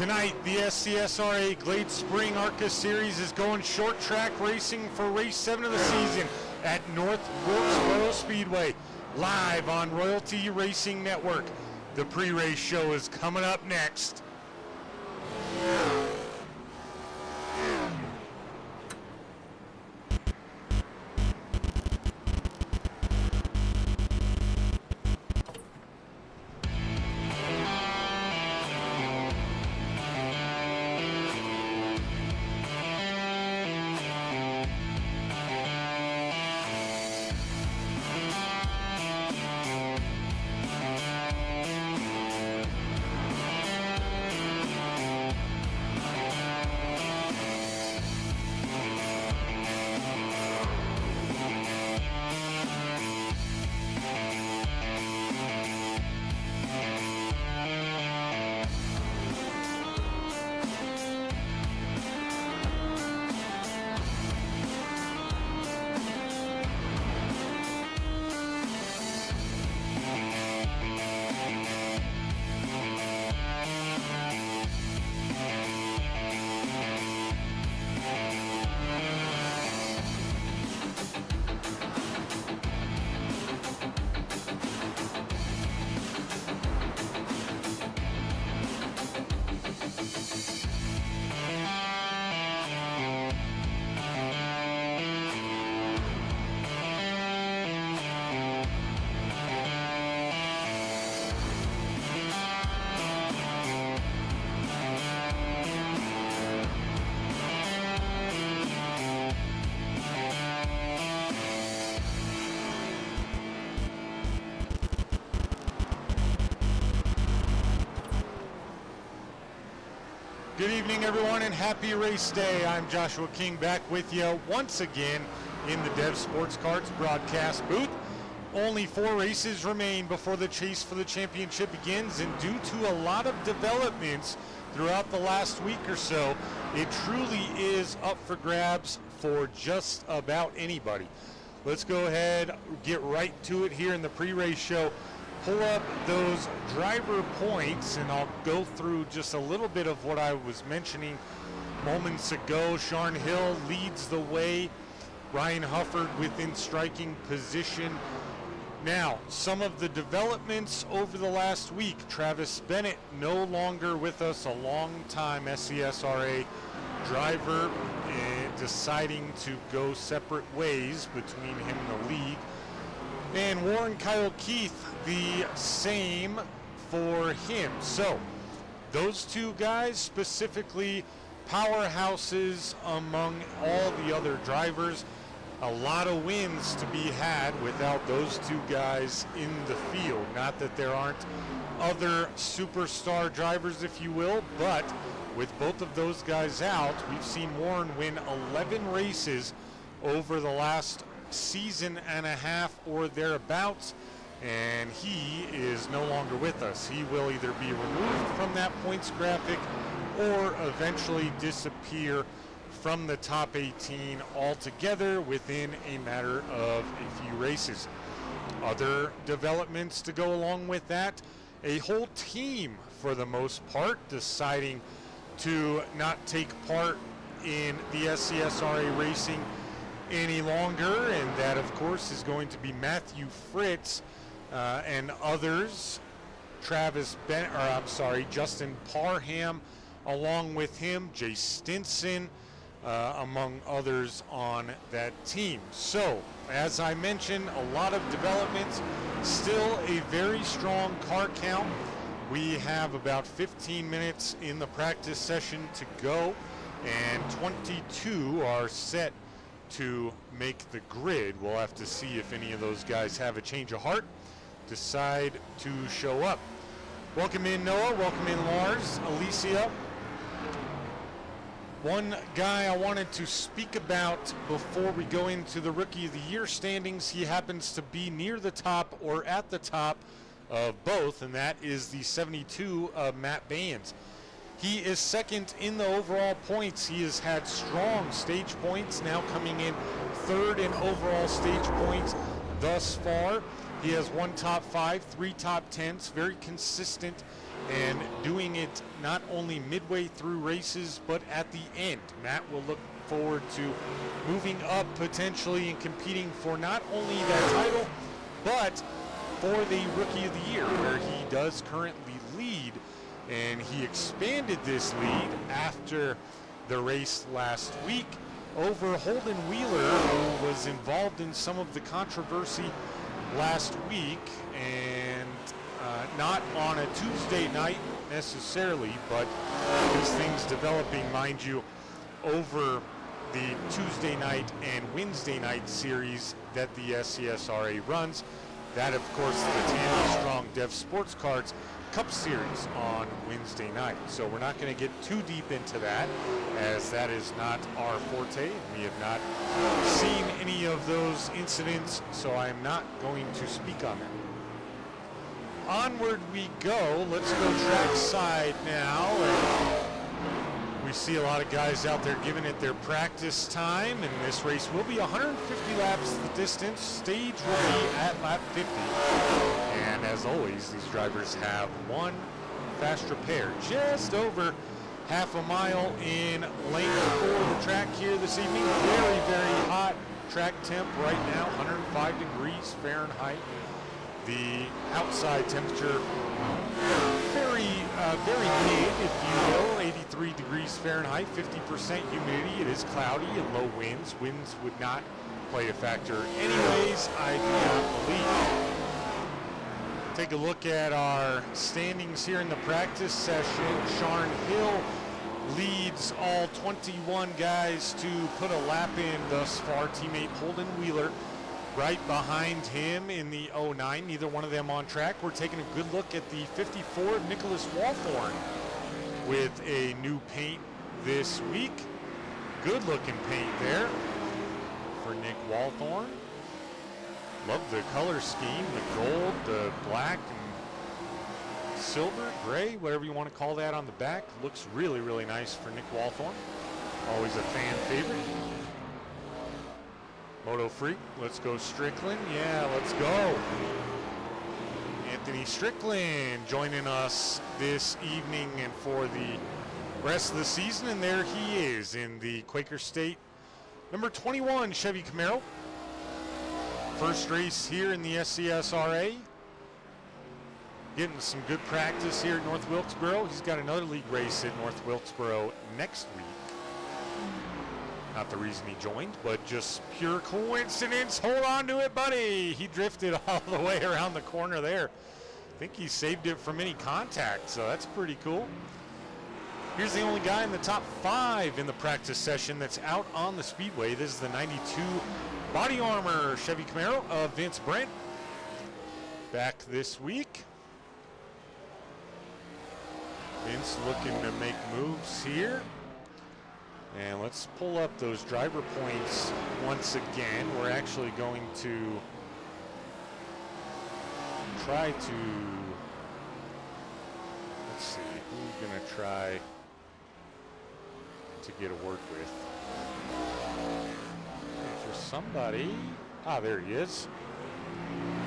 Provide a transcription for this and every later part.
Tonight, the SCSRA Glade Spring ARCA Series is going short track racing for race 7 of the season at North Wilkesboro Speedway, live on Royalty Racing Network. The pre-race show is coming up next. Good evening, everyone, and happy race day. I'm Joshua King, back with you once again in the Dev Sports Cards broadcast booth. Only 4 races remain before the chase for the championship begins, and due to a lot of developments throughout the last week or so, it truly is up for grabs for just about anybody. Let's go ahead, get right to it here in the pre-race show. Pull up those driver points, and I'll go through just a little bit of what I was mentioning moments ago. Sharn Hill leads the way. Ryan Hufford within striking position. Now, some of the developments over the last week. Travis Bennett no longer with us, a long-time SCSRA driver, deciding to go separate ways between him and the league. And Warren Kyle Keith, the same for him. So those two guys specifically powerhouses among all the other drivers. A lot of wins to be had without those two guys in the field. Not that there aren't other superstar drivers, if you will, but with both of those guys out, we've seen Warren win 11 races over the last season and a half or thereabouts, and he is no longer with us. He will either be removed from that points graphic or eventually disappear from the top 18 altogether within a matter of a few races. Other developments to go along with that, a whole team for the most part deciding to not take part in the SCSRA racing any longer, and that of course is going to be Matthew Fritz and others. Justin Parham along with him, Jay Stinson, among others on that team. So as I mentioned, a lot of developments, still a very strong car count. We have about 15 minutes in the practice session to go, and 22 are set to make the grid. We'll have to see if any of those guys have a change of heart, decide to show up. Welcome in Noah, welcome in Lars, Alicia. One guy I wanted to speak about before we go into the Rookie of the Year standings, he happens to be near the top or at the top of both, and that is the 72 of Matt Baines. He is second in the overall points. He has had strong stage points, now coming in third in overall stage points thus far. He has one top 5, 3 top 10s, very consistent and doing it not only midway through races, but at the end. Matt will look forward to moving up potentially and competing for not only that title, but for the Rookie of the Year, where he does currently lead. And he expanded this lead after the race last week over Holden Wheeler, who was involved in some of the controversy last week, and not on a Tuesday night necessarily, but these things developing, mind you, over the Tuesday night and Wednesday night series that the SCSRA runs. That, of course, the Tandy Strong Dev Sports Cards Cup Series on Wednesday night. So we're not going to get too deep into that, as that is not our forte. We have not seen any of those incidents, so I am not going to speak on that. Onward we go. Let's go track side now. And we see a lot of guys out there giving it their practice time, and this race will be 150 laps the distance. Stage will be at lap 50. And as always, these drivers have one fast repair, just over half a mile in length for the track here this evening. Very, very hot track temp right now, 105 degrees Fahrenheit. The outside temperature very mid, if you will, 83 degrees Fahrenheit, 50% humidity. It is cloudy and low winds. Winds would not play a factor anyways, I do not believe. Take a look at our standings here in the practice session. Sharn Hill leads all 21 guys to put a lap in thus far. Teammate Holden Wheeler right behind him in the 09. Neither one of them on track. We're taking a good look at the 54 Nicholas Walthorn with a new paint this week. Good looking paint there for Nick Walthorn. Love the color scheme, the gold, the black, and silver, gray, whatever you want to call that on the back. Looks really, really nice for Nick Walthorn. Always a fan favorite. Moto Freak, let's go Strickland. Yeah, let's go. Anthony Strickland joining us this evening and for the rest of the season. And there he is in the Quaker State number 21 Chevy Camaro. First race here in the SCSRA. Getting some good practice here at North Wilkesboro. He's got another league race at North Wilkesboro next week. Not the reason he joined, but just pure coincidence. Hold on to it, buddy. He drifted all the way around the corner there. I think he saved it from any contact, so that's pretty cool. Here's the only guy in the top 5 in the practice session that's out on the Speedway. This is the 92 Body Armor Chevy Camaro of Vince Brent. Back this week. Vince looking to make moves here. And let's pull up those driver points once again. We're actually going to try to, let's see, who's going to try to get a word with. For somebody, there he is.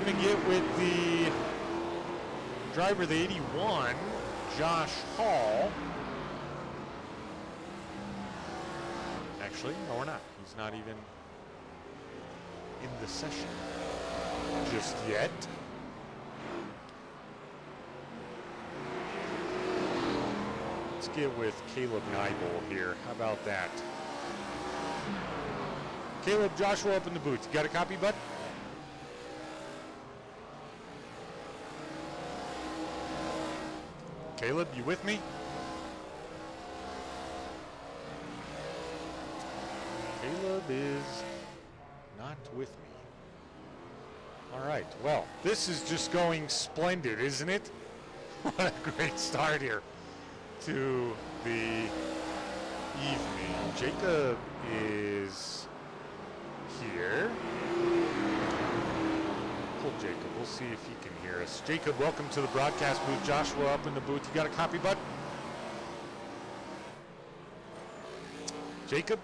Going to get with the driver, the 81, Josh Hall. Actually, no, we're not. He's not even in the session just yet. Let's get with Caleb Nybel here. How about that? Caleb, Joshua up in the booth. You got a copy, bud? Caleb, you with me? Caleb is not with me. All right, well, this is just going splendid, isn't it? What a great start here to the evening. Jacob is here. Pull Jacob, we'll see if he can hear us. Jacob, welcome to the broadcast booth. Joshua up in the booth. You got a copy, bud? Jacob?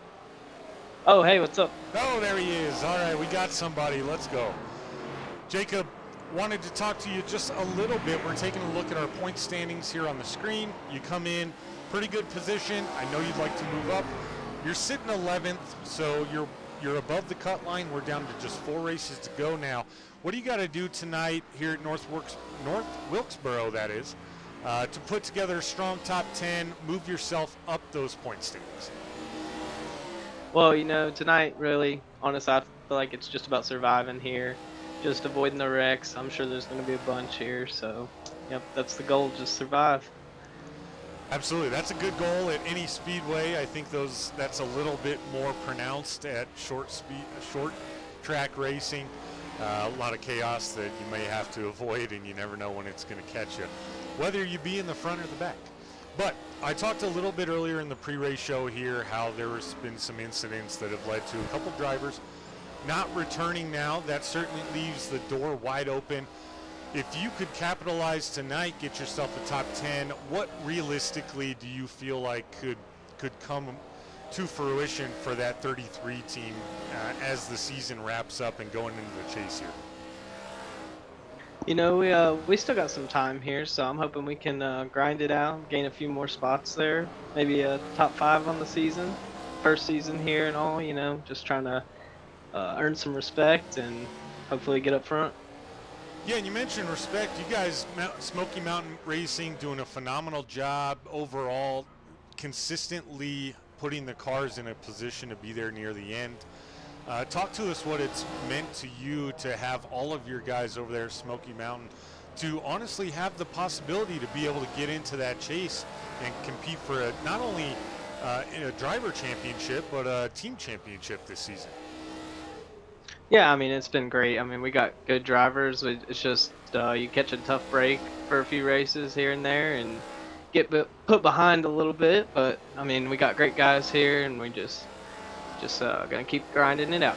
Oh, hey, what's up? Oh, there he is. All right, we got somebody. Let's go. Jacob, Wanted to talk to you just a little bit. We're taking a look at our point standings here on the screen. You come in pretty good position. I know you'd like to move up. You're sitting 11th, so you're above the cut line. We're down to just 4 races to go now. What do you got to do tonight here at North Wilkesboro, that is, to put together a strong top 10, move yourself up those point standings? Well, tonight, really, honestly, I feel like it's just about surviving here, just avoiding the wrecks. I'm sure there's going to be a bunch here, so, yep, that's the goal, just survive. Absolutely. That's a good goal at any speedway. I think that's a little bit more pronounced at short track racing. A lot of chaos that you may have to avoid, and you never know when it's going to catch you, whether you be in the front or the back. But I talked a little bit earlier in the pre-race show here how there's been some incidents that have led to a couple drivers not returning now. That certainly leaves the door wide open. If you could capitalize tonight, get yourself a top 10, what realistically do you feel like could come to fruition for that 33 team as the season wraps up and going into the chase here? We still got some time here, so I'm hoping we can grind it out, gain a few more spots there, maybe a top 5 on the season, first season here and all. Just trying to earn some respect and hopefully get up front. Yeah, and you mentioned respect. You guys, Smoky Mountain Racing, doing a phenomenal job overall, consistently putting the cars in a position to be there near the end. Talk to us what it's meant to you to have all of your guys over there at Smoky Mountain, to honestly have the possibility to be able to get into that chase and compete for not only a driver championship, but a team championship this season. Yeah, I mean, it's been great. I mean, we got good drivers. It's just you catch a tough break for a few races here and there and get put behind a little bit. But, I mean, we got great guys here, and we just gonna keep grinding it out.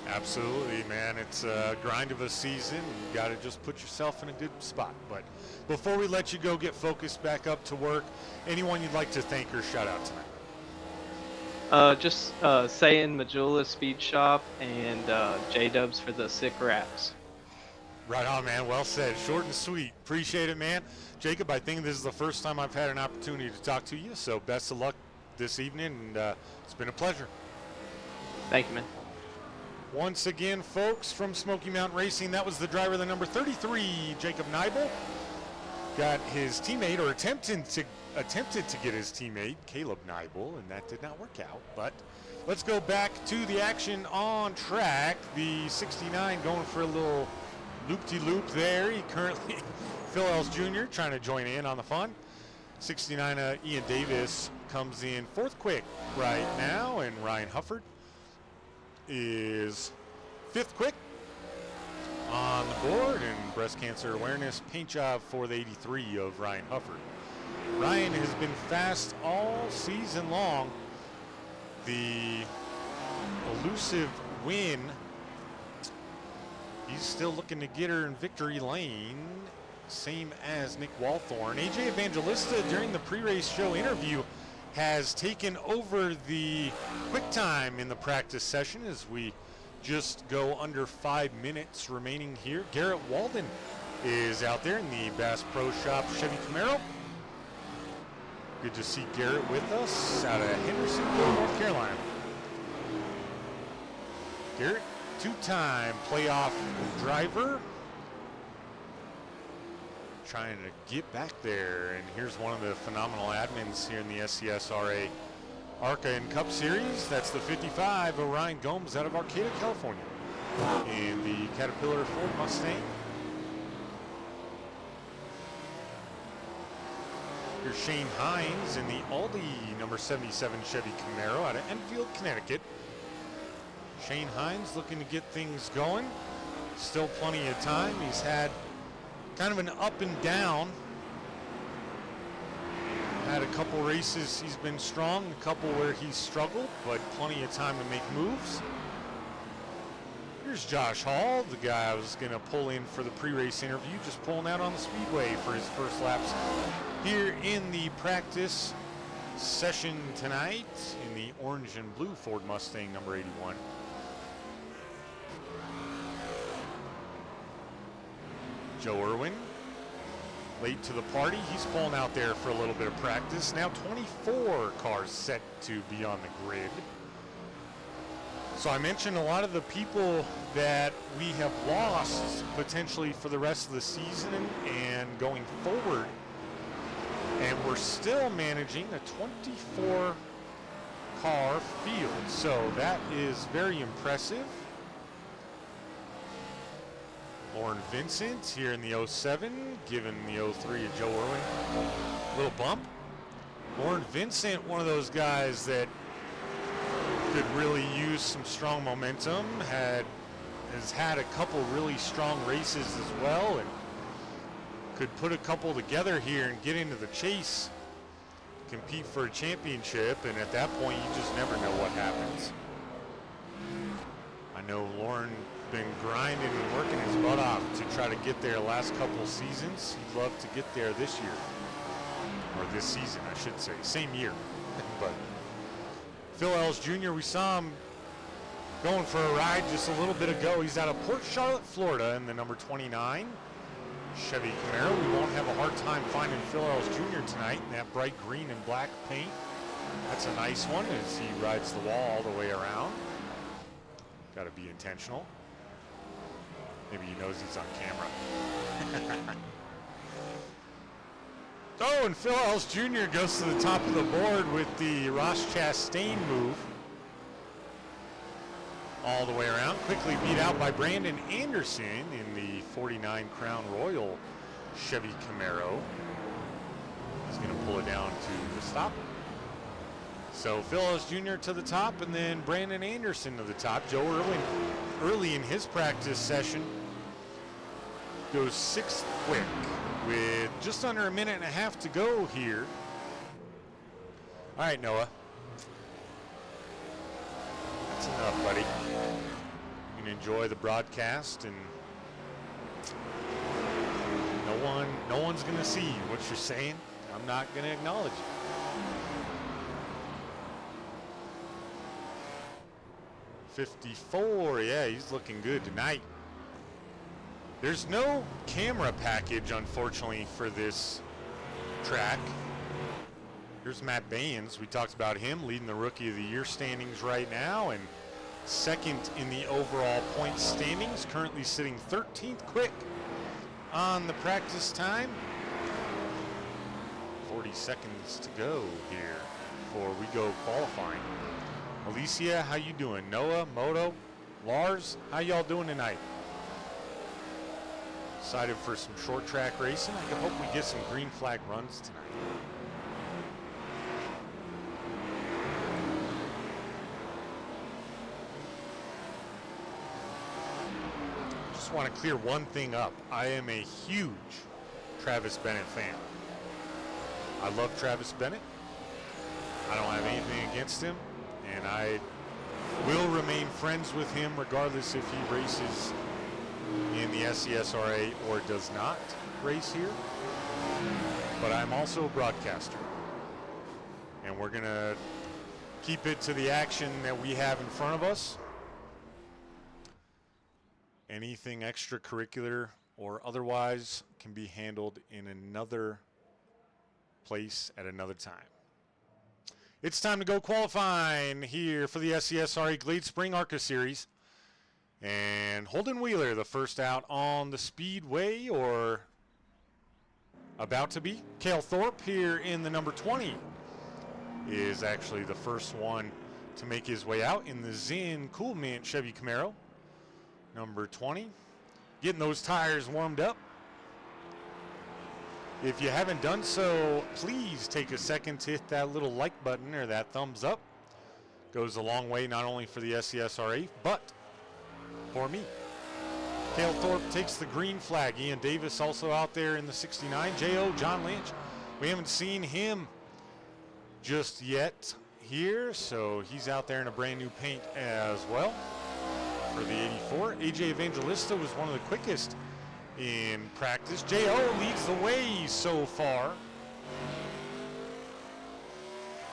Absolutely, man. It's a grind of a season. You got to just put yourself in a good spot. But before we let you go, get focused back up to work, anyone you'd like to thank or shout out tonight? Just saying Majula Speed Shop and J-Dubs for the sick wraps. Right on, man. Well said. Short and sweet. Appreciate it, man. Jacob, I think this is the first time I've had an opportunity to talk to you, so best of luck this evening, and it's been a pleasure. Thank you, man. Once again, folks, from Smoky Mountain Racing, that was the driver, the number 33, Jacob Neibel. Got his teammate, or attempted to get his teammate, Caleb Neibel, and that did not work out. But let's go back to the action on track. The 69 going for a little loop-de-loop there. He currently, Phil Ells Jr. trying to join in on the fun. 69 Ian Davis comes in 4th quick right now, and Ryan Hufford is 5th quick on the board. And breast cancer awareness paint job for the 83 of Ryan Hufford. Ryan has been fast all season long. The elusive win, he's still looking to get her in victory lane, same as Nick Walthorn. AJ Evangelista, during the pre-race show interview, has taken over the quick time in the practice session as we just go under 5 minutes remaining here. Garrett Walden is out there in the Bass Pro Shop Chevy Camaro. Good to see Garrett with us out of Hendersonville, North Carolina. Garrett, 2-time playoff driver, trying to get back there. And here's one of the phenomenal admins here in the SCSRA ARCA and Cup Series. That's the 55 of Ryan Gomes out of Arcata, California, in the Caterpillar Ford Mustang. Here's Shane Hines in the Aldi number 77 Chevy Camaro out of Enfield, Connecticut. Shane Hines looking to get things going. Still plenty of time. He's had kind of an up and down. Had a couple races he's been strong, a couple where he's struggled, but plenty of time to make moves. Here's Josh Hall, the guy I was going to pull in for the pre-race interview, just pulling out on the Speedway for his first laps here in the practice session tonight in the orange and blue Ford Mustang number 81. Joe Irwin, late to the party. He's pulling out there for a little bit of practice. Now 24 cars set to be on the grid. So I mentioned a lot of the people that we have lost potentially for the rest of the season and going forward. And we're still managing a 24 car field. So that is very impressive. Lauren Vincent here in the 07, giving the 03 to Joe Irwin a little bump. Lauren Vincent, one of those guys that could really use some strong momentum, has had a couple really strong races as well, and could put a couple together here and get into the chase, compete for a championship, and at that point you just never know what happens. I know Lauren been grinding and working his butt off to try to get there last couple seasons. He'd love to get there this year, or this season I should say, same year. But Phil Ellis Jr., we saw him going for a ride just a little bit ago. He's out of Port Charlotte, Florida, in the number 29 Chevy Camaro. We won't have a hard time finding Phil Ellis Jr. tonight in that bright green and black paint. That's a nice one as he rides the wall all the way around. Got to be intentional. Maybe he knows he's on camera. Oh, and Phil Ellis Jr. goes to the top of the board with the Ross Chastain move. All the way around. Quickly beat out by Brandon Anderson in the 49 Crown Royal Chevy Camaro. He's going to pull it down to the stop. So Phil Ellis Jr. to the top, and then Brandon Anderson to the top. Joe Irwin, early in his practice session, goes 6th quick with just under a minute and a half to go here. All right, Noah. That's enough, buddy. You can enjoy the broadcast, and no one's going to see what you're saying. I'm not going to acknowledge it. .54, yeah, he's looking good tonight. There's no camera package, unfortunately, for this track. Here's Matt Baines. We talked about him leading the Rookie of the Year standings right now, and second in the overall point standings, currently sitting 13th quick on the practice time. 40 seconds to go here before we go qualifying. Alicia, how you doing? Noah, Moto, Lars, how y'all doing tonight? Excited for some short track racing. I hope we get some green flag runs tonight. Just want to clear one thing up. I am a huge Travis Bennett fan. I love Travis Bennett. I don't have anything against him, and I will remain friends with him regardless if he races in the SCSRA or does not race here. But I'm also a broadcaster, and we're going to keep it to the action that we have in front of us. Anything extracurricular or otherwise can be handled in another place at another time. It's time to go qualifying here for the SCSRA Glade Spring ARCA Series. And Holden Wheeler, the first out on the Speedway, or about to be. Cale Thorpe here in the number 20 is actually the first one to make his way out in the Zinn Cool Mint Chevy Camaro. Number 20. Getting those tires warmed up. If you haven't done so, please take a second to hit that little like button or that thumbs up. Goes a long way, not only for the SCSRA, but for me. Cale Thorpe takes the green flag. Ian Davis also out there in the 69. J.O. John Lynch. We haven't seen him just yet here, so he's out there in a brand new paint as well for the 84. AJ Evangelista was one of the quickest in practice. J.O. leads the way so far.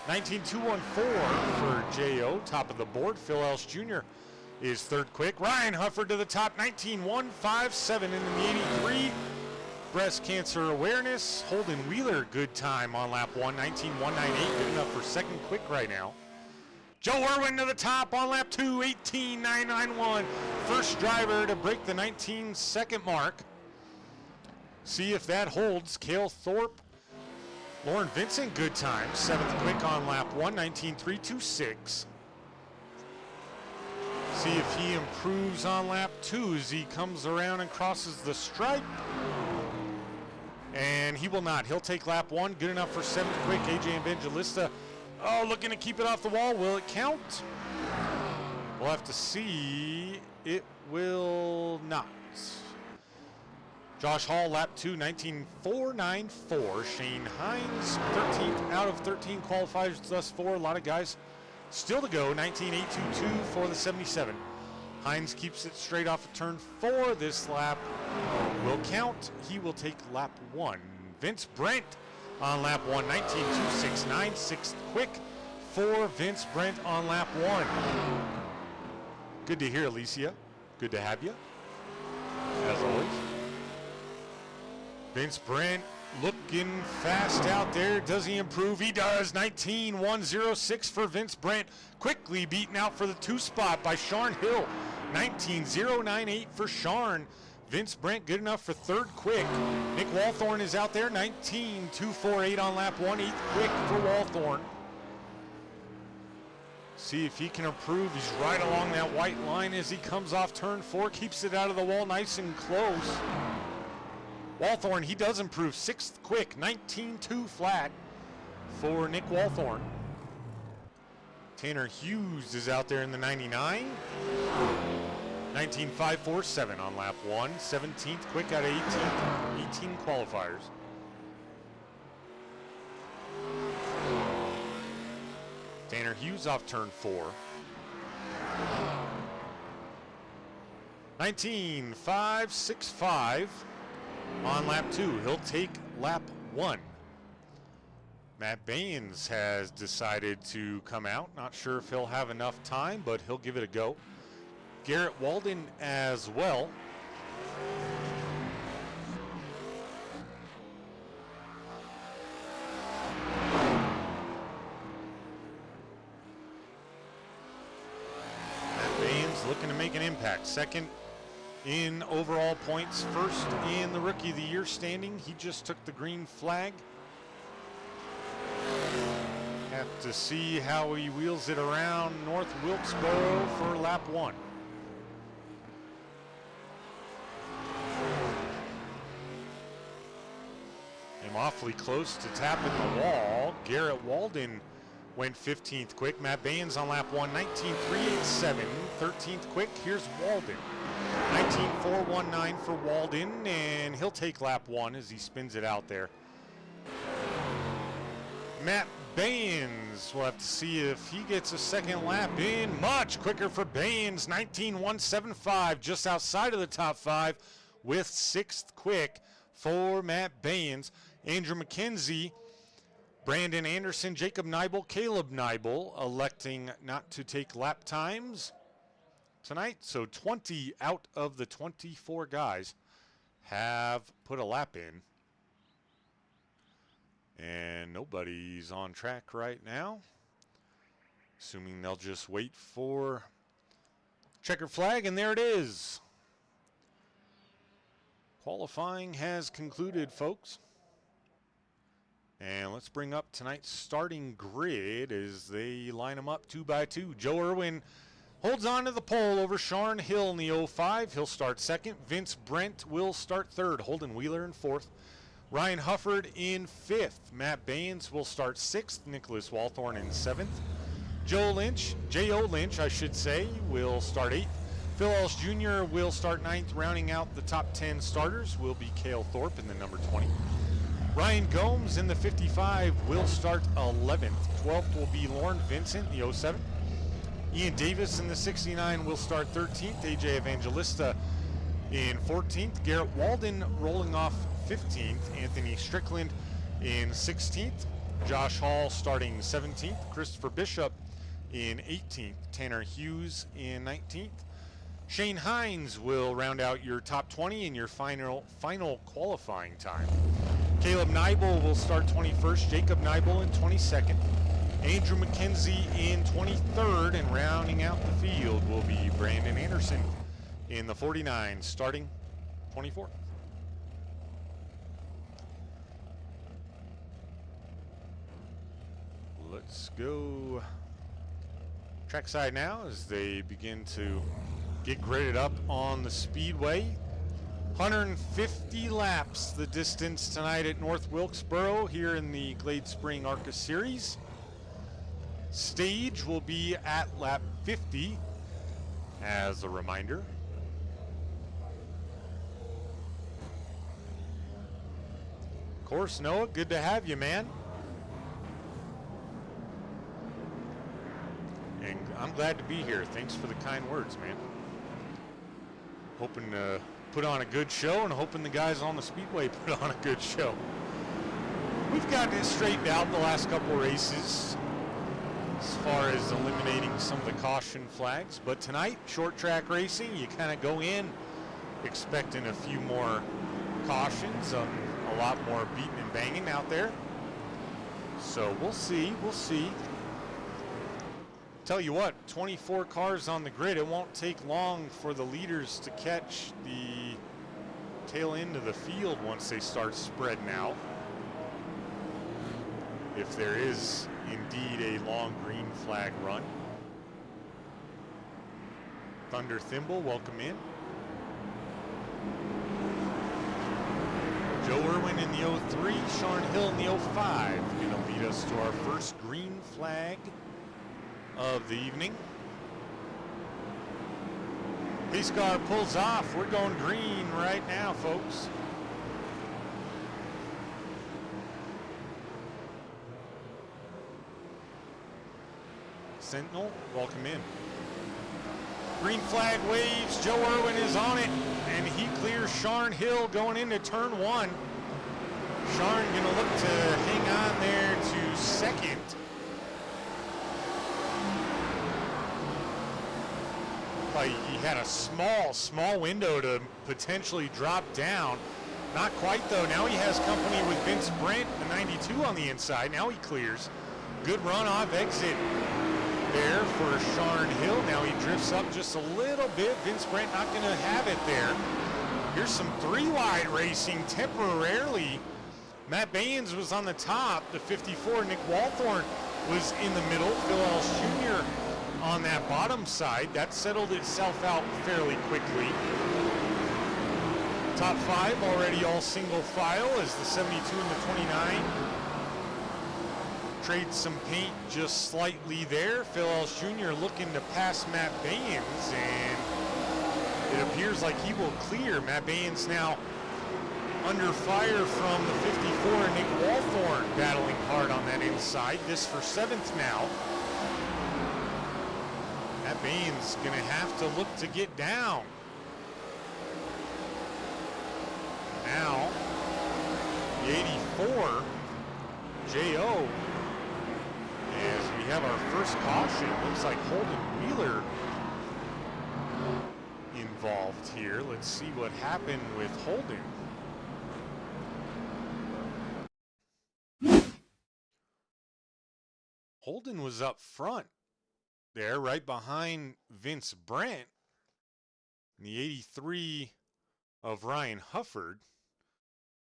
19.214 for J.O. Top of the board. Phil Ellis Jr. is third quick. Ryan Hufford to the top. 19.157 in the 83. breast cancer awareness. Holden Wheeler, good time on lap 1, 19.198, good enough for second quick right now. Joe Irwin to the top on lap 2, 18.991. First driver to break the 19-second mark. See if that holds. Cale Thorpe, Lauren Vincent, good time. Seventh quick on lap 1, 19.326. See if he improves on lap 2 as he comes around and crosses the stripe. And he will not. He'll take lap 1. Good enough for seventh quick. AJ Evangelista, looking to keep it off the wall. Will it count? We'll have to see. It will not. Josh Hall, lap 2, 19.494. Shane Hines, 13th out of 13 qualifiers thus far. A lot of guys still to go. 19.822 for the 77. Hines keeps it straight off of turn 4. This lap will count. He will take lap 1. Vince Brent on lap 1, 19.269. Sixth quick for Vince Brent on lap 1. Good to hear, Alicia. Good to have you, as always. Vince Brent looking fast out there. Does he improve? He does. 19.106 for Vince Brent. Quickly beaten out for the 2 spot by Sharn Hill. 19.098 for Sharn. Vince Brent good enough for third quick. Nick Walthorn is out there. 19.248 on lap 1. 8th quick for Walthorn. See if he can improve. He's right along that white line as he comes off turn 4. Keeps it out of the wall nice and close. Walthorn, he does improve. 6th quick, 19.2 flat for Nick Walthorn. Tanner Hughes is out there in the 99. 19.547 on lap 1. 17th quick out of 18 qualifiers. Tanner Hughes off turn 4. 19.565 on lap 2. He'll take lap 1. Matt Baines has decided to come out. Not sure if he'll have enough time, but he'll give it a go. Garrett Walden as well. Matt Baines looking to make an impact. Second in overall points, first in the Rookie of the Year standing. He just took the green flag. Have to see how he wheels it around North Wilkesboro for lap 1. Came awfully close to tapping the wall. Garrett Walden went 15th quick. Matt Baines on lap 1, 19.387. 13th quick. Here's Walden. 19.419 for Walden, and he'll take lap 1 as he spins it out there. Matt Baines, we'll have to see if he gets a second lap in. Much quicker for Baines, 19.175, just outside of the top 5 with 6th quick for Matt Baines. Andrew McKenzie, Brandon Anderson, Jacob Nibel, Caleb Nibel electing not to take lap times tonight. So 20 out of the 24 guys have put a lap in. And nobody's on track right now. Assuming they'll just wait for checker flag, and there it is. Qualifying has concluded, folks. And let's bring up tonight's starting grid as they line them up 2 by 2. Joe Irwin holds on to the pole over Sharn Hill in the 05. He'll start second. Vince Brent will start third. Holden Wheeler in fourth. Ryan Hufford in 5th. Matt Baines will start 6th. Nicholas Walthorn in 7th. J.O. Lynch, I should say, will start 8th. Phil Ellis Jr. will start 9th. Rounding out the top 10 starters will be Cale Thorpe in the number 20. Ryan Gomes in the 55 will start 11th. 12th will be Lauren Vincent, the 07. Ian Davis in the 69 will start 13th. AJ Evangelista in 14th. Garrett Walden rolling off 15th. Anthony Strickland in 16th. Josh Hall starting 17th. Christopher Bishop in 18th. Tanner Hughes in 19th. Shane Hines will round out your top 20 in your final qualifying time. Caleb Nibel will start 21st, Jacob Nibel in 22nd, Andrew McKenzie in 23rd, and rounding out the field will be Brandon Anderson in the 49, starting 24th. Let's go trackside now as they begin to get graded up on the Speedway. 150 laps the distance tonight at North Wilkesboro here in the Glade Spring ARCA Series. Stage will be at lap 50 as a reminder. Of course, Noah, good to have you, man. And I'm glad to be here. Thanks for the kind words, man. Hoping to put on a good show and hoping the guys on the Speedway put on a good show. We've gotten it straightened out the last couple races as far as eliminating some of the caution flags. But tonight, short track racing, you kind of go in expecting a few more cautions, a lot more beating and banging out there. So we'll see, Tell you what, 24 cars on the grid. It won't take long for the leaders to catch the tail end of the field once they start spreading out. If there is indeed a long green flag run. Thunder Thimble, welcome in. Joe Irwin in the 03, Sean Hill in the 05. Going to lead us to our first green flag of the evening. Pace car pulls off. We're going green right now, folks. Sentinel, welcome in. Green flag waves. Joe Irwin is on it, and he clears Sean Hill going into turn one. Sean going to look to hang on there to second. He had a small window to potentially drop down. Not quite though. Now he has company with Vince Brent, the 92 on the inside. Now he clears. Good run off exit there for Sean Hill. Now he drifts up just a little bit. Vince Brent not going to have it there. Here's some three-wide racing temporarily. Matt Baines was on the top. The 54, Nick Walthorn, was in the middle. Phil Ellis Jr. on that bottom side. That settled itself out fairly quickly. Top five already all single file as the 72 and the 29 trade some paint just slightly there. Phil Ellis Jr. looking to pass Matt Baines, and it appears like he will clear. Matt Baines now under fire from the 54, Nick Walthorn battling hard on that inside. This for seventh now. Matt Baines going to have to look to get down. Now, the 84, J.O., as we have our first caution. Looks like Holden Wheeler involved here. Let's see what happened with Holden. Holden was up front there, right behind Vince Brent. The 83 of Ryan Hufford.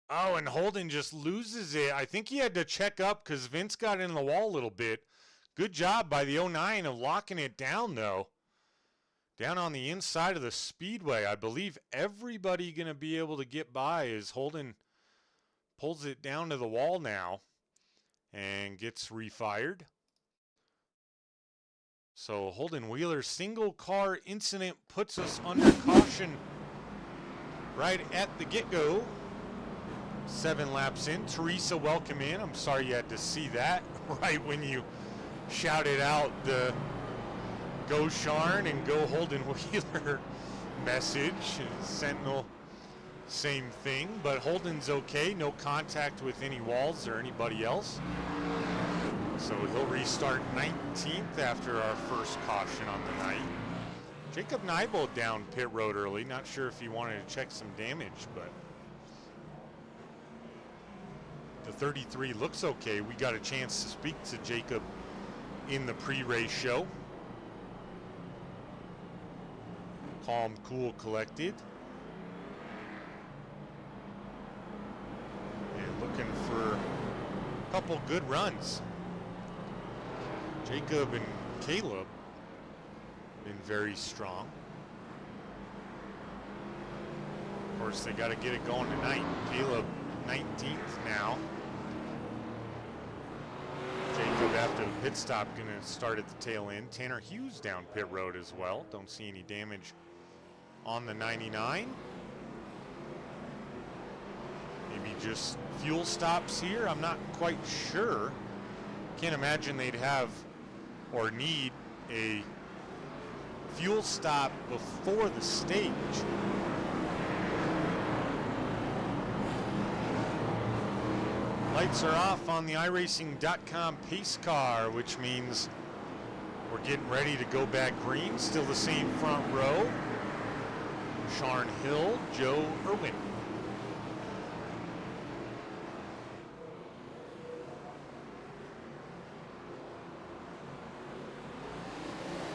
Oh, and Holden just loses it. I think he had to check up because Vince got in the wall a little bit. Good job by the 09 of locking it down, though. Down on the inside of the Speedway. I believe everybody going to be able to get by as Holden pulls it down to the wall now and gets refired. So Holden Wheeler's single car incident puts us under caution right at the get-go. 7 laps in. Teresa, welcome in. I'm sorry you had to see that right when you shouted out the go Sharn and go Holden Wheeler message. Sentinel, same thing, but Holden's okay. No contact with any walls or anybody else. So he'll restart 19th after our first caution on the night. Jacob Neibold down pit road early. Not sure if he wanted to check some damage, but the 33 looks okay. We got a chance to speak to Jacob in the pre-race show. Calm, cool, collected. And looking for a couple good runs. Jacob and Caleb been very strong. Of course, they got to get it going tonight. Caleb 19th now. Jacob, after the pit stop, going to start at the tail end. Tanner Hughes down pit road as well. Don't see any damage on the 99. Maybe just fuel stops here. I'm not quite sure. Can't imagine they'd have or need a fuel stop before the stage. Lights are off on the iRacing.com pace car, which means we're getting ready to go back green. Still the same front row. Sharn Hill, Joe Irwin.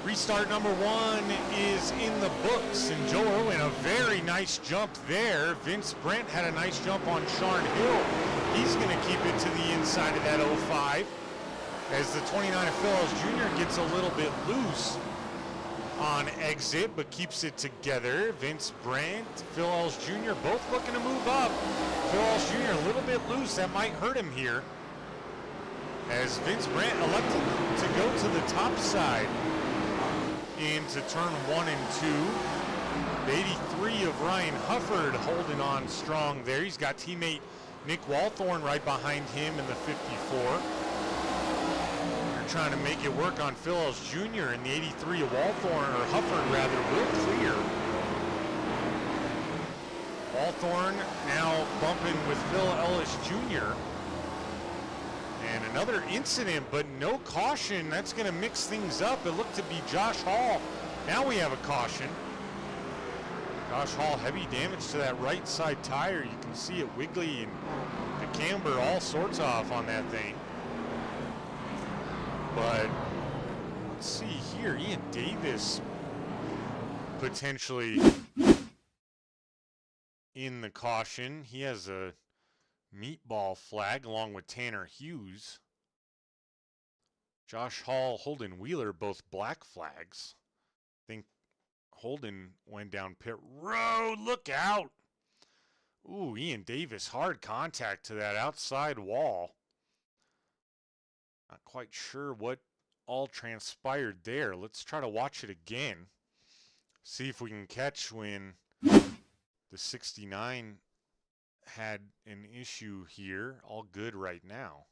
Restart number 1 is in the books, and Joe Irwin, a very nice jump there. Vince Brent had a nice jump on Sharn Hill. He's going to keep it to the inside of that 05 as the 29 of Phil Ellis Jr. gets a little bit loose on exit, but keeps it together. Vince Brent, Phil Ellis Jr. both looking to move up. Phil Ellis Jr. a little bit loose. That might hurt him here as Vince Brent elected to go to the top side into turn 1 and 2. The 83 of Ryan Hufford holding on strong there. He's got teammate Nick Walthorn right behind him in the 54. They're trying to make it work on Phil Ellis Jr. and the 83 of Walthorn, or Hufford rather, will clear. Walthorn now bumping with Phil Ellis Jr. And another incident, but no caution. That's going to mix things up. It looked to be Josh Hall. Now we have a caution. Josh Hall, heavy damage to that right side tire. You can see it wiggly and the camber all sorts off on that thing. But let's see here. Ian Davis potentially in the caution. He has a meatball flag along with Tanner Hughes. Josh Hall, Holden Wheeler, both black flags. I think Holden went down pit road. Look out. Ooh, Ian Davis, hard contact to that outside wall. Not quite sure what all transpired there. Let's try to watch it again. See if we can catch when the 69 had an issue here. All good right now.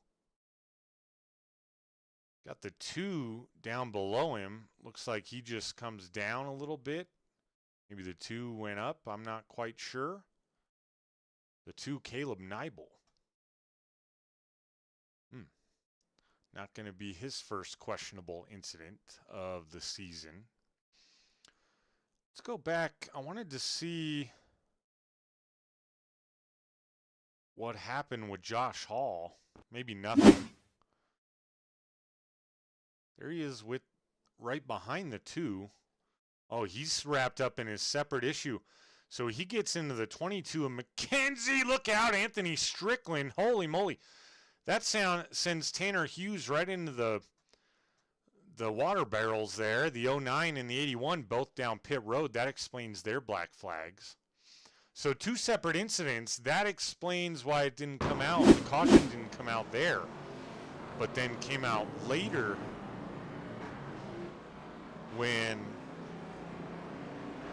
Got the 2 down below him. Looks like he just comes down a little bit. Maybe the 2 went up. I'm not quite sure. The 2, Caleb Neibold. Not going to be his first questionable incident of the season. Let's go back. I wanted to see what happened with Josh Hall. Maybe nothing. There he is with right behind the 2. Oh, he's wrapped up in his separate issue. So he gets into the 22 of McKenzie. Look out, Anthony Strickland. Holy moly. That sends Tanner Hughes right into the water barrels there. The 09 and the 81 both down pit road. That explains their black flags. So 2 separate incidents. That explains why it didn't come out. The caution didn't come out there, but then came out later when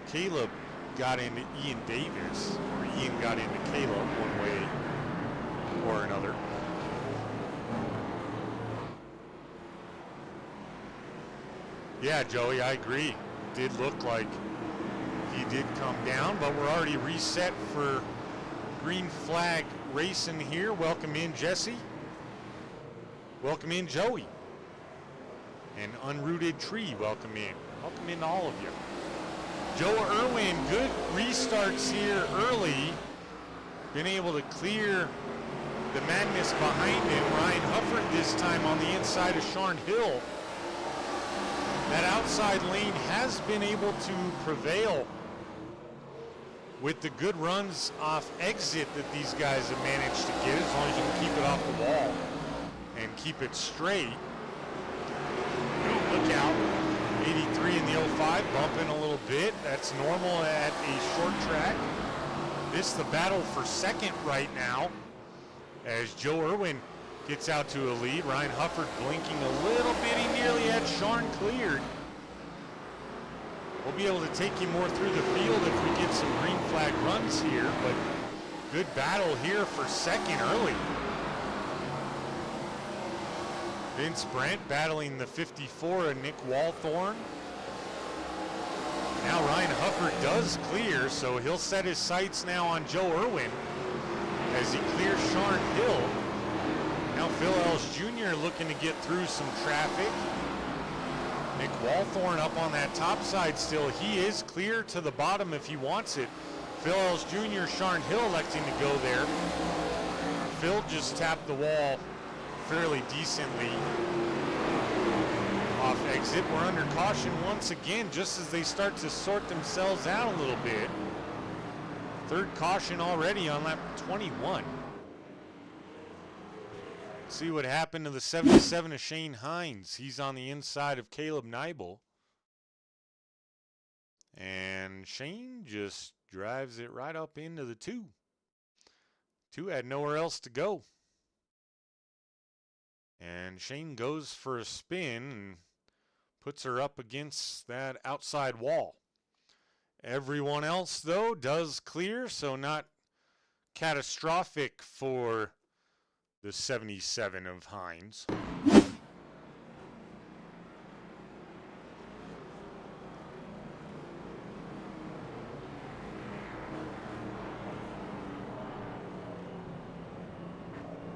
Caleb got into Ian Davis, or Ian got into Caleb one way or another. Yeah, Joey, I agree. Did look like he did come down, but we're already reset for green flag racing here. Welcome in, Jesse. Welcome in, Joey. And Unrooted Tree, welcome in. Welcome in all of you. Joe Irwin, good restarts here early. Been able to clear the madness behind him. Ryan Hufford this time on the inside of Sean Hill. That outside lane has been able to prevail with the good runs off exit that these guys have managed to get, as long as you can keep it off the wall and keep it straight. Oh, look out. 83 in the 05, bumping a little bit. That's normal at a short track. This is the battle for second right now as Joe Irwin gets out to a lead. Ryan Hufford blinking a little bit. He nearly had Sean cleared. We'll be able to take you more through the field if we get some green flag runs here, but good battle here for second early. Vince Brent battling the 54 of Nick Walthorn. Now Ryan Hufford does clear, so he'll set his sights now on Joe Irwin as he clears Sean Hill. Now Phil Ellis Jr. looking to get through some traffic. Nick Walthorn up on that top side still. He is clear to the bottom if he wants it. Phil Ellis Jr., Sean Hill electing to go there. Phil just tapped the wall fairly decently off exit. We're under caution once again just as they start to sort themselves out a little bit. Third caution already on lap 21. See what happened to the 77 of Shane Hines. He's on the inside of Caleb Neibel. And Shane just drives it right up into the 2. 2 had nowhere else to go. And Shane goes for a spin and puts her up against that outside wall. Everyone else, though, does clear, so not catastrophic for the 77 of Hines.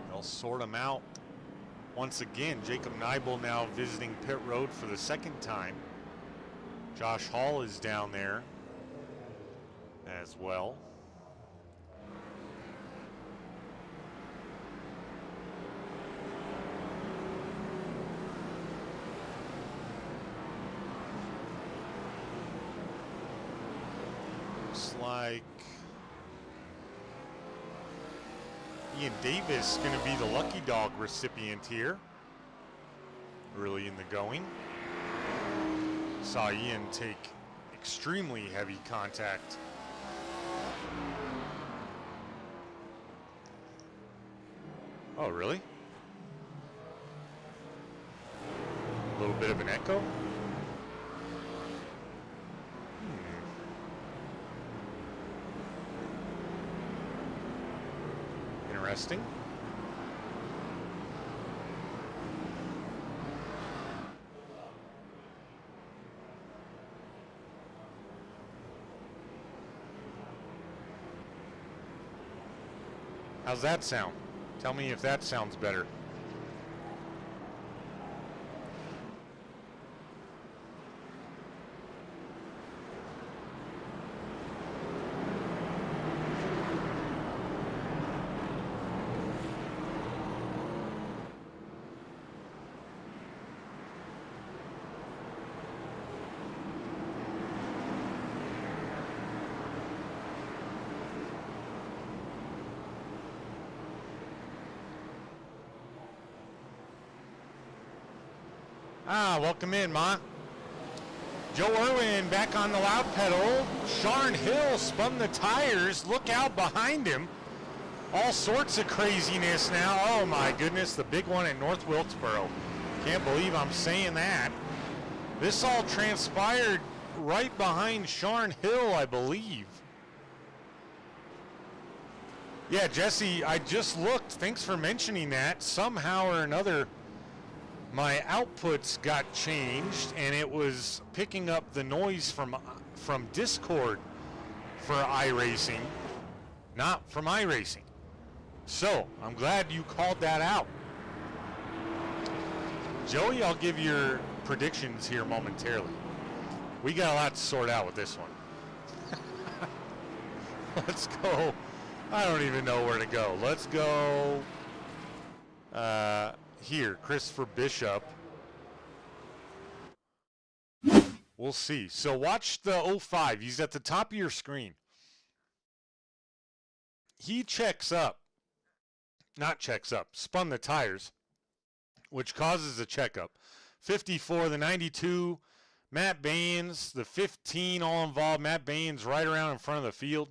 They'll sort them out. Once again, Jacob Neibel now visiting pit road for the second time. Josh Hall is down there as well. Looks like Ian Davis going to be the lucky dog recipient here early in the going. Saw Ian take extremely heavy contact. Oh, really? A little bit of an echo? Interesting. How's that sound? Tell me if that sounds better. Welcome in, Ma. Joe Irwin back on the loud pedal. Sean Hill spun the tires. Look out behind him. All sorts of craziness now. Oh my goodness, the big one at North Wilkesboro. Can't believe I'm saying that. This all transpired right behind Sean Hill, I believe. Yeah, Jesse, I just looked. Thanks for mentioning that. Somehow or another, my outputs got changed, and it was picking up the noise from Discord for iRacing, not from iRacing. So I'm glad you called that out. Joey, I'll give your predictions here momentarily. We got a lot to sort out with this one. Let's go. I don't even know where to go. Let's go here, Christopher Bishop. We'll see. So watch the 05. He's at the top of your screen. He checks up. Not checks up. Spun the tires, which causes a checkup. 54, the 92, Matt Baines, the 15 all involved. Matt Baines right around in front of the field.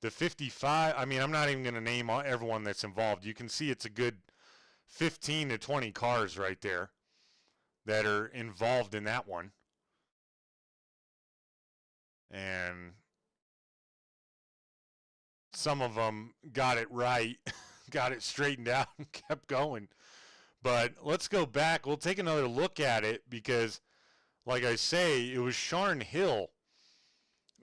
The 55, I mean, I'm not even going to name everyone that's involved. You can see it's a good 15 to 20 cars right there that are involved in that one. And some of them got it right, got it straightened out, and kept going. But let's go back. We'll take another look at it because, like I say, it was Sharn Hill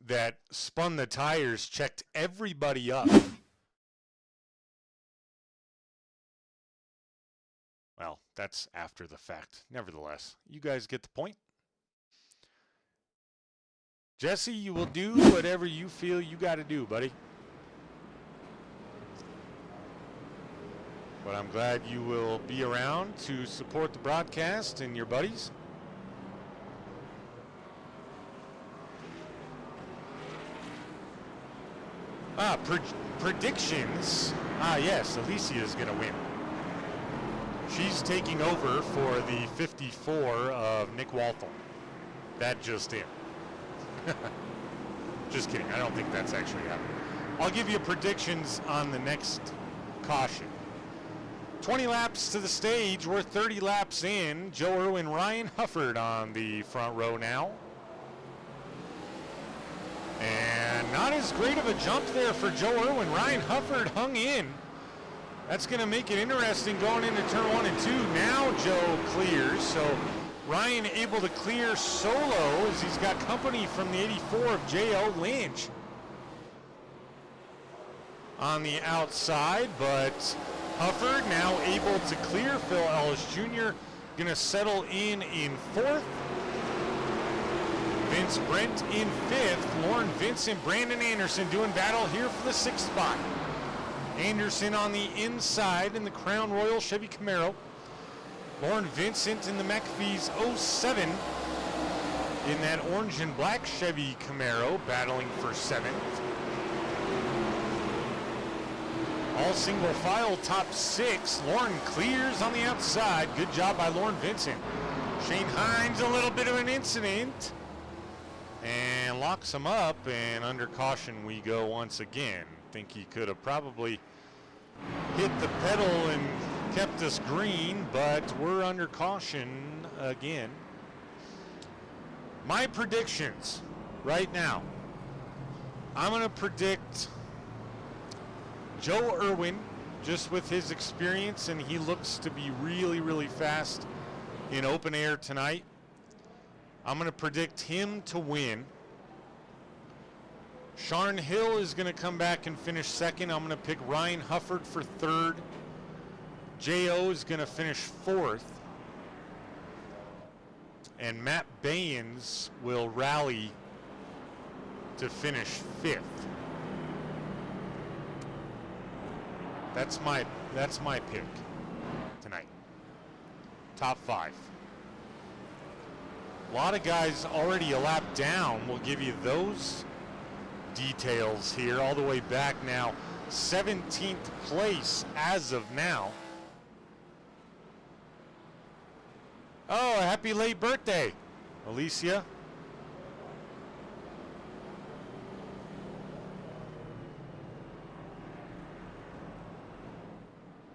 that spun the tires, checked everybody up. Well, that's after the fact. Nevertheless, you guys get the point. Jesse, you will do whatever you feel you got to do, buddy. But I'm glad you will be around to support the broadcast and your buddies. Predictions. Yes, Alicia is going to win. She's taking over for the 54 of Nick Walthall. That just in. Just kidding. I don't think that's actually happening. I'll give you predictions on the next caution. 20 laps to the stage. We're 30 laps in. Joe Irwin, Ryan Hufford on the front row now. And not as great of a jump there for Joe Irwin. Ryan Hufford hung in. That's going to make it interesting going into turn 1 and 2. Now Joe clears. So Ryan able to clear solo as he's got company from the 84 of J.O. Lynch on the outside, but Hufford now able to clear. Phil Ellis Jr. going to settle in 4th. Vince Brent in 5th. Lauren Vincent, Brandon Anderson doing battle here for the 6th spot. Anderson on the inside in the Crown Royal Chevy Camaro. Lauren Vincent in the McPhee's 07 in that orange and black Chevy Camaro, battling for 7th. All single file top 6. Lauren clears on the outside. Good job by Lauren Vincent. Shane Hines, a little bit of an incident, and locks him up, and under caution we go once again. Think he could have probably hit the pedal and kept us green, but we're under caution again. My predictions right now. I'm going to predict Joe Irwin, just with his experience, and he looks to be really, really fast in open air tonight. I'm going to predict him to win. Sharn Hill is going to come back and finish 2nd. I'm going to pick Ryan Hufford for 3rd. J.O. is going to finish 4th. And Matt Baines will rally to finish 5th. That's my pick tonight. Top 5. A lot of guys already a lap down. We'll give you those details here all the way back now. 17th place as of now. Oh, happy late birthday, Alicia.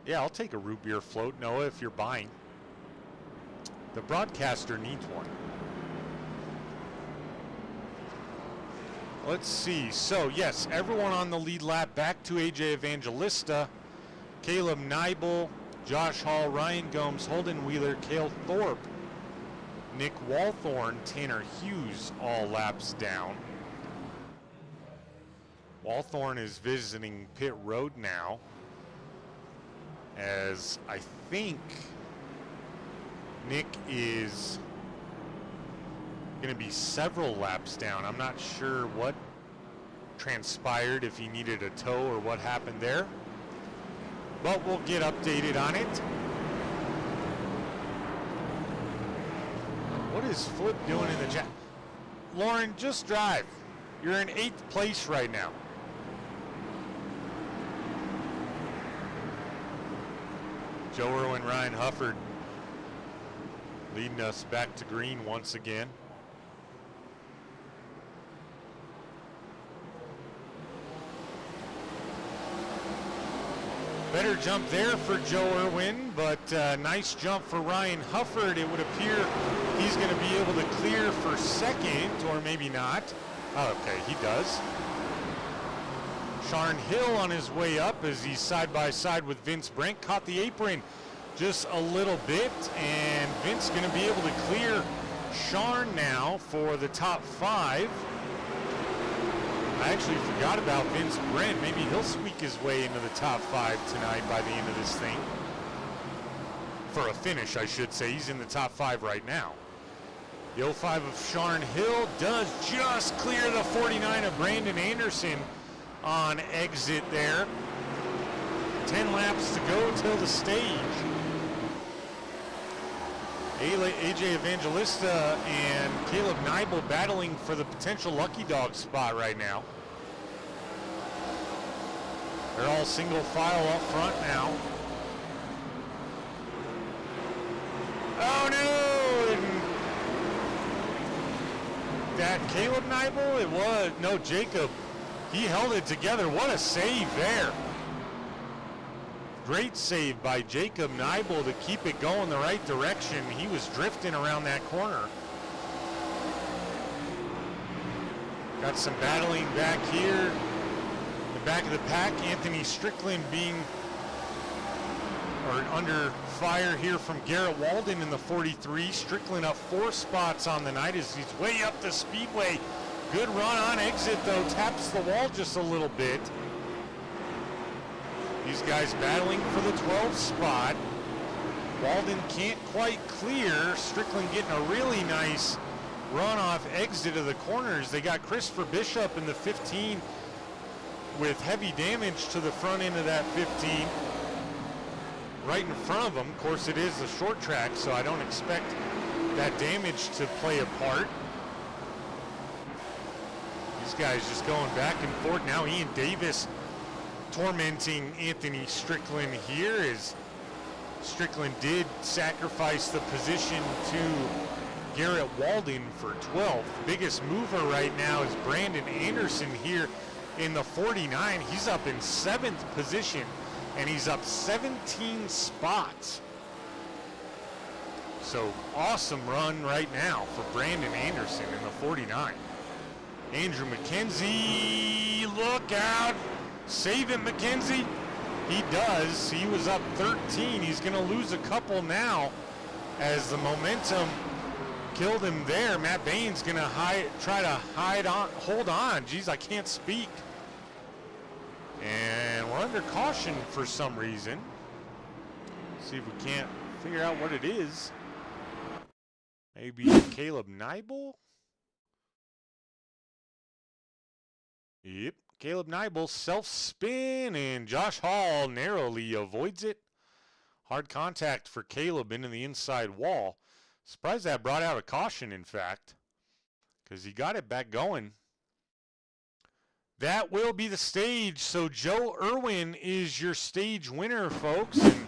Yeah, I'll take a root beer float, Noah, if you're buying. The broadcaster needs one. Let's see. So, yes, everyone on the lead lap back to AJ Evangelista, Caleb Neibel, Josh Hall, Ryan Gomes, Holden Wheeler, Cale Thorpe, Nick Walthorn, Tanner Hughes, all laps down. Walthorn is visiting pit road now, as I think Nick is going to be several laps down. I'm not sure what transpired, if he needed a tow or what happened there. But we'll get updated on it. What is Flip doing in the chat? Lauren, just drive. You're in 8th place right now. Joe Irwin, Ryan Hufford leading us back to green once again. Better jump there for Joe Irwin, but nice jump for Ryan Hufford. It would appear he's going to be able to clear for second, or maybe not. Oh, okay, he does. Sharn Hill on his way up as he's side by side with Vince Brent. Caught the apron just a little bit, and Vince going to be able to clear Sharn now for the top 5. I actually forgot about Vince Brent. Maybe he'll squeak his way into the top 5 tonight by the end of this thing. For a finish, I should say. He's in the top 5 right now. The 05 of Sharn Hill does just clear the 49 of Brandon Anderson on exit there. 10 laps to go till the stage. AJ Evangelista and Caleb Neibel battling for the potential lucky dog spot right now. They're all single file up front now. Oh no! And that Caleb Neibel? It was. No, Jacob. He held it together. What a save there. Great save by Jacob Neibel to keep it going the right direction. He was drifting around that corner. Got some battling back here. In the back of the pack, Anthony Strickland under fire here from Garrett Walden in the 43. Strickland up 4 spots on the night as he's way up the Speedway. Good run on exit though, taps the wall just a little bit. These guys battling for the 12th spot. Walden can't quite clear. Strickland getting a really nice run off exit of the corners. They got Christopher Bishop in the 15 with heavy damage to the front end of that 15. Right in front of them. Of course, it is a short track, so I don't expect that damage to play a part. These guys just going back and forth. Now Ian Davis tormenting Anthony Strickland here, as Strickland did sacrifice the position to Garrett Walden for 12th. Biggest mover right now is Brandon Anderson here in the 49. He's up in 7th position, and he's up 17 spots. So awesome run right now for Brandon Anderson in the 49. Andrew McKenzie, look out. Save it, McKenzie. He does. He was up 13. He's going to lose a couple now as the momentum killed him there. Matt Bain's going to try to hold on. Geez, I can't speak. And we're under caution for some reason. See if we can't figure out what it is. Maybe Caleb Neibel? Yep. Caleb Neibel self-spin, and Josh Hall narrowly avoids it. Hard contact for Caleb into the inside wall. Surprised that brought out a caution, in fact, because he got it back going. That will be the stage. So Joe Irwin is your stage winner, folks. And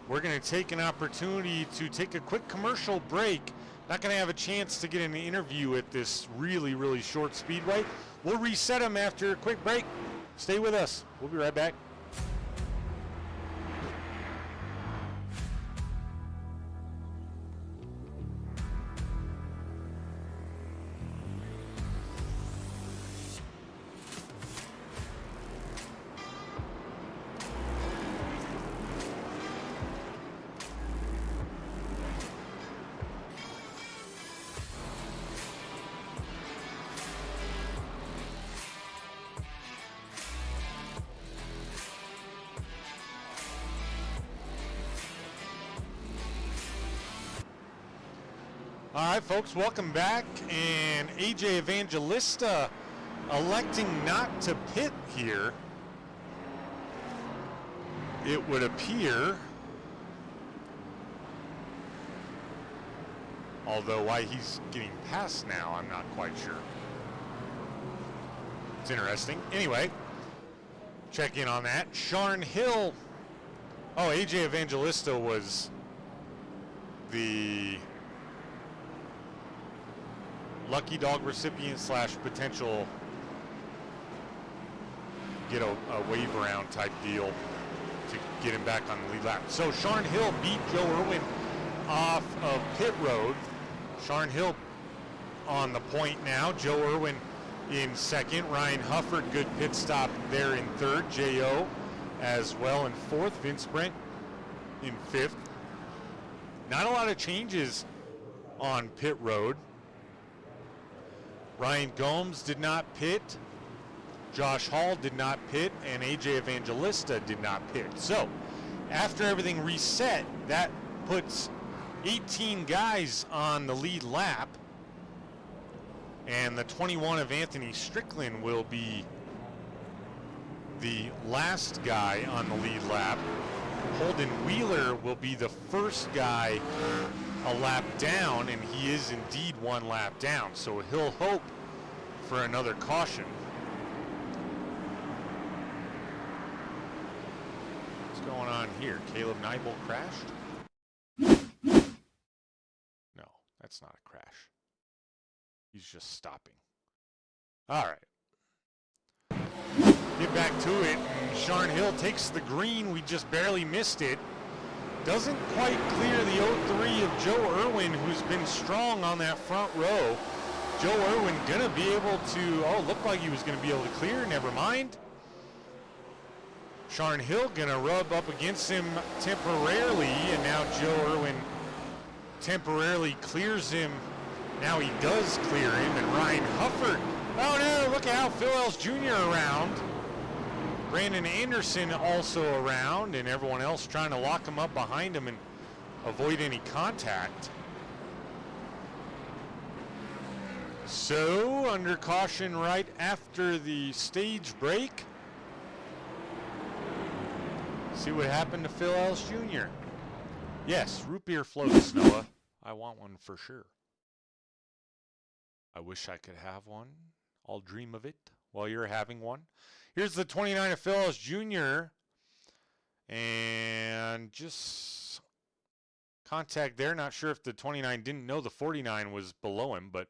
we're going to take an opportunity to take a quick commercial break. Not going to have a chance to get an interview at this really, really short speedway. We'll reset them after a quick break. Stay with us. We'll be right back. All right, folks, welcome back. And AJ Evangelista electing not to pit here, it would appear. Although why he's getting past now, I'm not quite sure. It's interesting. Anyway, check in on that. Sharn Hill. Oh, AJ Evangelista was the lucky dog recipient slash potential get a wave around type deal to get him back on the lead lap. So Sharn Hill beat Joe Irwin off of pit road. Sharn Hill on the point now. Joe Irwin in second. Ryan Hufford, good pit stop there in third. J.O. as well in fourth. Vince Brent in fifth. Not a lot of changes on pit road. Ryan Gomes did not pit. Josh Hall did not pit, and AJ Evangelista did not pit. So after everything reset, that puts 18 guys on the lead lap, and the 21 of Anthony Strickland will be the last guy on the lead lap. Holden Wheeler will be the first guy a lap down, and he is indeed one lap down, so he'll hope for another caution. What's going on here? Caleb Neibel crashed? No, that's not a crash. He's just stopping. All right. Get back to it. And Sharn Hill takes the green. We just barely missed it. Doesn't quite clear the 03 of Joe Irwin, who's been strong on that front row. Joe Irwin gonna be able to, oh, looked like he was gonna be able to clear, never mind. Sharn Hill gonna rub up against him temporarily, and now Joe Irwin temporarily clears him. Now he does clear him, and Ryan Hufford, oh no, look out, Phil Ellis Jr. around. Brandon Anderson also around, and everyone else trying to lock him up behind him and avoid any contact. So, under caution right after the stage break. See what happened to Phil Ellis Jr. Yes, root beer floats, Noah. I want one for sure. I wish I could have one. I'll dream of it while you're having one. Here's the 29 of Phil Ellis Jr. And just contact there. Not sure if the 29 didn't know the 49 was below him, but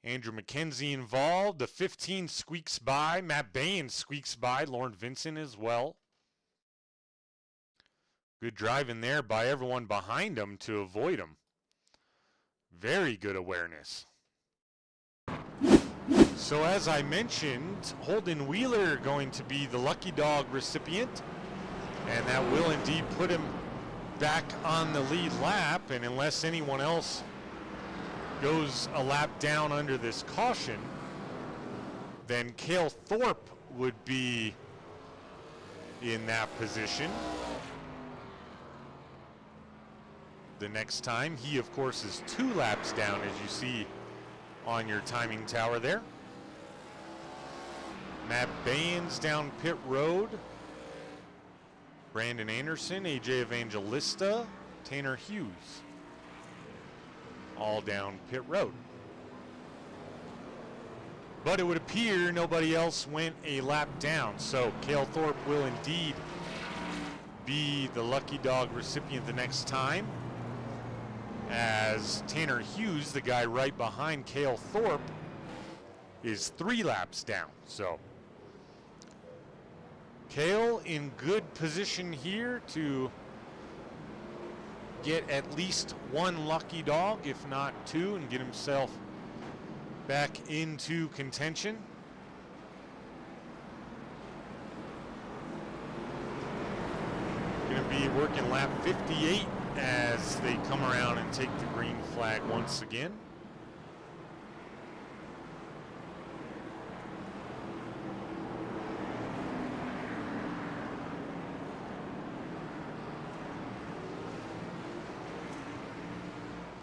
Andrew McKenzie involved. The 15 squeaks by. Matt Bain squeaks by. Lauren Vincent as well. Good driving there by everyone behind him to avoid him. Very good awareness. So as I mentioned, Holden Wheeler going to be the lucky dog recipient, and that will indeed put him back on the lead lap, and unless anyone else goes a lap down under this caution, then Cale Thorpe would be in that position. The next time, he of course is 2 laps down, as you see on your timing tower there. Matt Baines down pit road. Brandon Anderson, AJ Evangelista, Tanner Hughes, all down pit road. But it would appear nobody else went a lap down, so Cale Thorpe will indeed be the lucky dog recipient the next time, as Tanner Hughes, the guy right behind Cale Thorpe, is 3 laps down. So Cale in good position here to get at least 1 lucky dog, if not 2, and get himself back into contention. Going to be working lap 58 as they come around and take the green flag once again.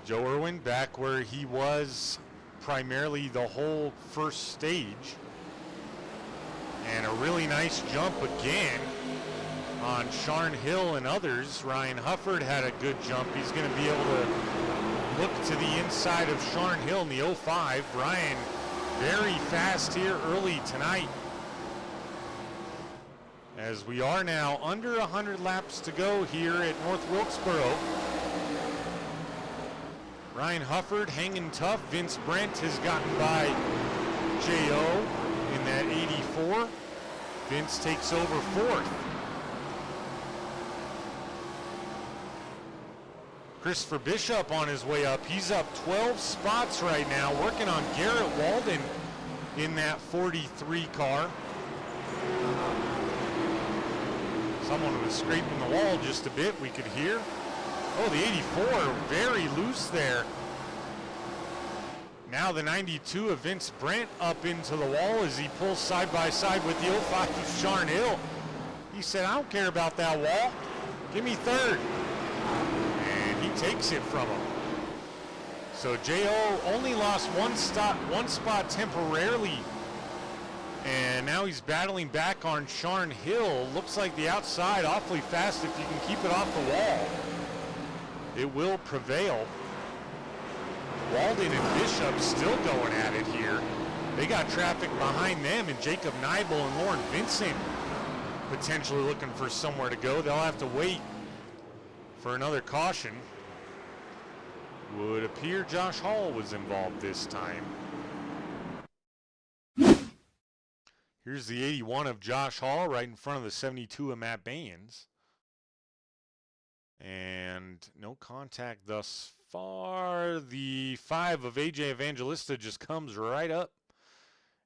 Joe Irwin back where he was primarily the whole first stage. And a really nice jump again on Sharn Hill and others. Ryan Hufford had a good jump. He's going to be able to look to the inside of Sharn Hill in the 05. Ryan very fast here early tonight, as we are now under 100 laps to go here at North Wilkesboro. Ryan Hufford hanging tough. Vince Brent has gotten by J.O. in that 84. Vince takes over fourth. Christopher Bishop on his way up. He's up 12 spots right now, working on Garrett Walden in that 43 car. Someone was scraping the wall just a bit, we could hear. Oh, the 84 very loose there. Now the 92 of Vince Brent up into the wall as he pulls side by side with the 05 of Sharn Hill. He said, I don't care about that wall. Give me third. And he takes it from him. So J.O. only lost one spot temporarily. And now he's battling back on Sharn Hill. Looks like the outside awfully fast if you can keep it off the wall. It will prevail. Walden and Bishop still going at it here. They got traffic behind them, and Jacob Neibel and Lauren Vincent potentially looking for somewhere to go. They'll have to wait for another caution. Would appear Josh Hall was involved this time. Here's the 81 of Josh Hall right in front of the 72 of Matt Baines. And no contact thus far. The 5 of AJ Evangelista just comes right up.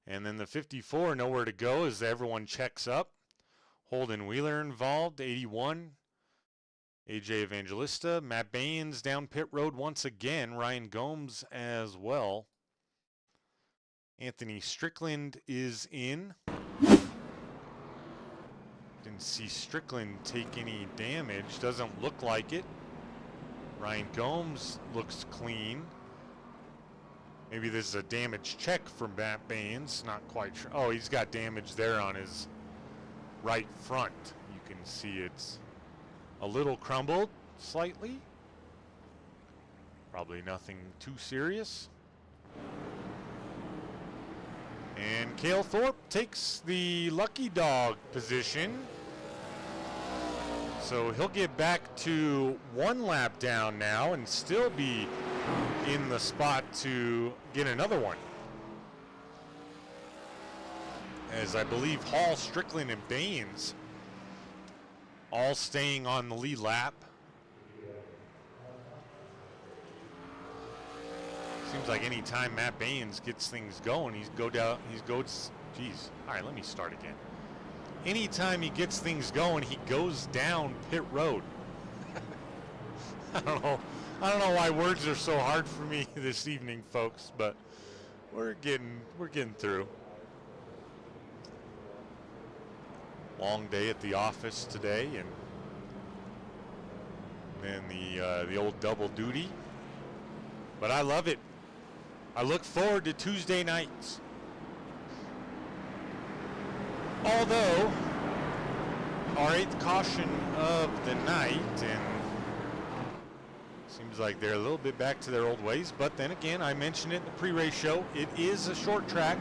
And then the 54, nowhere to go as everyone checks up. Holden Wheeler involved, 81. AJ Evangelista. Matt Baines down pit road once again. Ryan Gomes as well. Anthony Strickland is in. Didn't see Strickland take any damage. Doesn't look like it. Ryan Gomes looks clean. Maybe this is a damage check from Matt Baines. Not quite sure. Oh, he's got damage there on his right front. You can see it's a little crumbled slightly. Probably nothing too serious. And Cale Thorpe takes the lucky dog position. So he'll get back to 1 lap down now and still be in the spot to get another one. As I believe Hall, Strickland, and Baines all staying on the lead lap. Seems like any time Matt Baines gets things going, geez. All right, let me start again. Anytime he gets things going, he goes down pit road. I don't know why words are so hard for me this evening, folks, but we're getting through. Long day at the office today, and then the old double duty. But I love it. I look forward to Tuesday nights. Although, our 8th caution of the night, and seems like they're a little bit back to their old ways, but then again, I mentioned it in the pre-race show, it is a short track.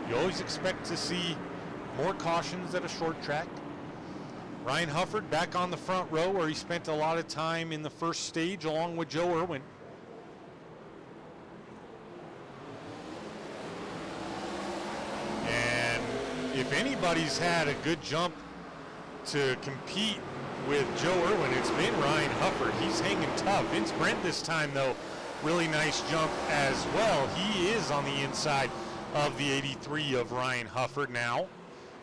You always expect to see more cautions at a short track. Ryan Hufford back on the front row where he spent a lot of time in the first stage along with Joe Irwin. If anybody's had a good jump to compete with Joe Irwin, it's been Ryan Hufford. He's hanging tough. Vince Brent this time, though, really nice jump as well. He is on the inside of the 83 of Ryan Hufford now.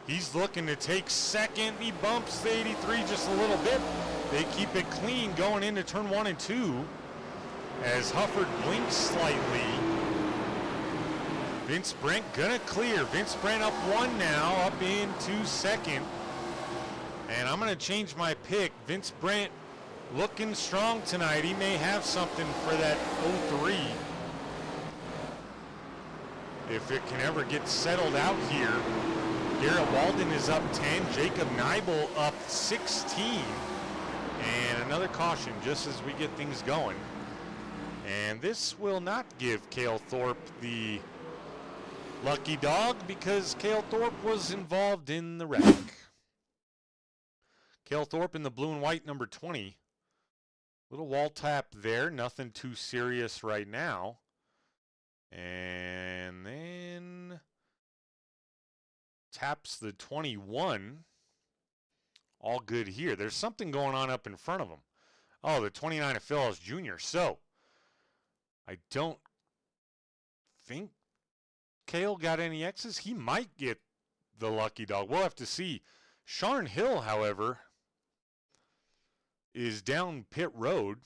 He's looking to take second. He bumps the 83 just a little bit. They keep it clean going into turn 1 and 2 as Hufford blinks slightly. Vince Brent gonna clear. Vince Brent up 1 now, up into second. And I'm gonna change my pick. Vince Brent looking strong tonight. He may have something for that 03. If it can ever get settled out here. Garrett Walden is up 10. Jacob Neibel up 16. And another caution just as we get things going. And this will not give Cale Thorpe the lucky dog because Cale Thorpe was involved in the wreck. Cale Thorpe in the blue and white number 20. Little wall tap there, nothing too serious right now. And then taps the 21. All good here. There's something going on up in front of him. Oh, the 29 of Phil Jr. So, I don't think Cale got any X's. He might get the lucky dog. We'll have to see. Sharn Hill, however, is down pit road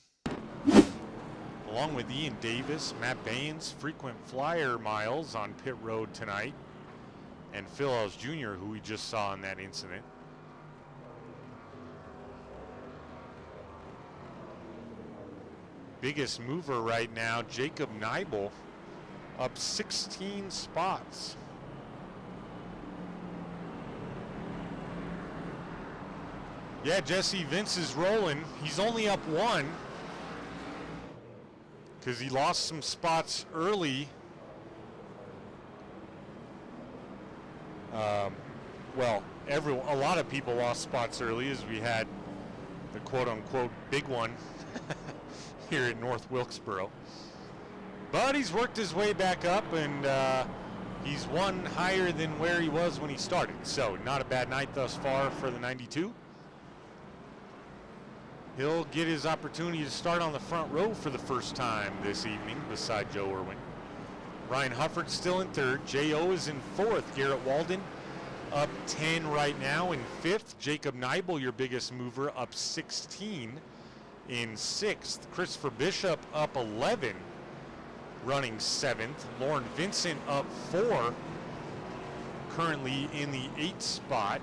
along with Ian Davis, Matt Baines, frequent flyer miles on pit road tonight, and Phil Ellis Jr., who we just saw in that incident. Biggest mover right now, Jacob Neibel, up 16 spots. Yeah, Jesse, Vince is rolling. He's only up 1 because he lost some spots early. Well, a lot of people lost spots early as we had the quote-unquote big one here at North Wilkesboro. But he's worked his way back up, and he's one higher than where he was when he started. So not a bad night thus far for the 92. He'll get his opportunity to start on the front row for the first time this evening beside Joe Irwin. Ryan Hufford still in third. J.O. is in fourth. Garrett Walden up 10 right now in fifth. Jacob Neibel, your biggest mover, up 16 in sixth. Christopher Bishop up 11, running seventh. Lauren Vincent up 4, currently in the 8th spot.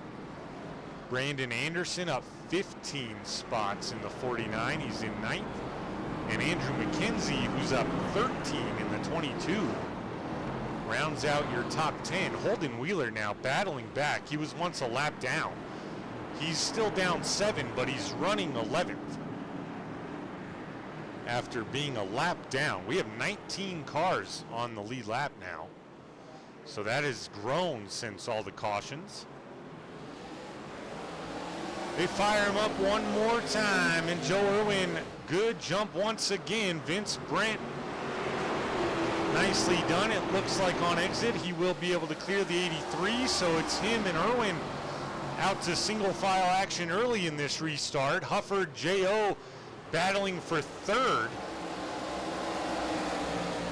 Brandon Anderson up 15 spots in the 49. He's in 9th. And Andrew McKenzie, who's up 13 in the 22, rounds out your top 10. Holden Wheeler now battling back. He was once a lap down. He's still down 7, but he's running 11th after being a lap down. We have 19 cars on the lead lap now, so that has grown since all the cautions. They fire him up one more time, and Joe Irwin, good jump once again. Vince Brent, nicely done. It looks like on exit he will be able to clear the 83, so it's him and Irwin out to single file action early in this restart. Hufford, J.O. battling for third,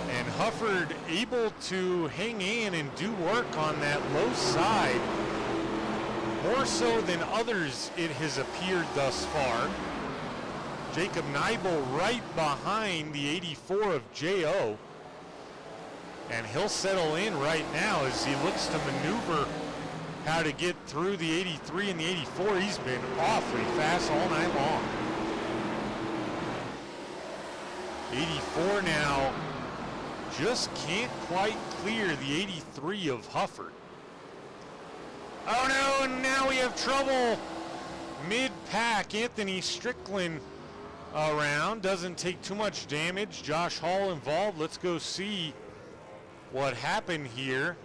and Hufford able to hang in and do work on that low side. More so than others, it has appeared thus far. Jacob Neibel right behind the 84 of J.O. And he'll settle in right now as he looks to maneuver how to get through the 83 and the 84. He's been awfully fast all night long. 84 now just can't quite clear the 83 of Hufford. Oh no, and now we have trouble mid-pack. Anthony Strickland around, doesn't take too much damage. Josh Hall involved. Let's go see what happened here.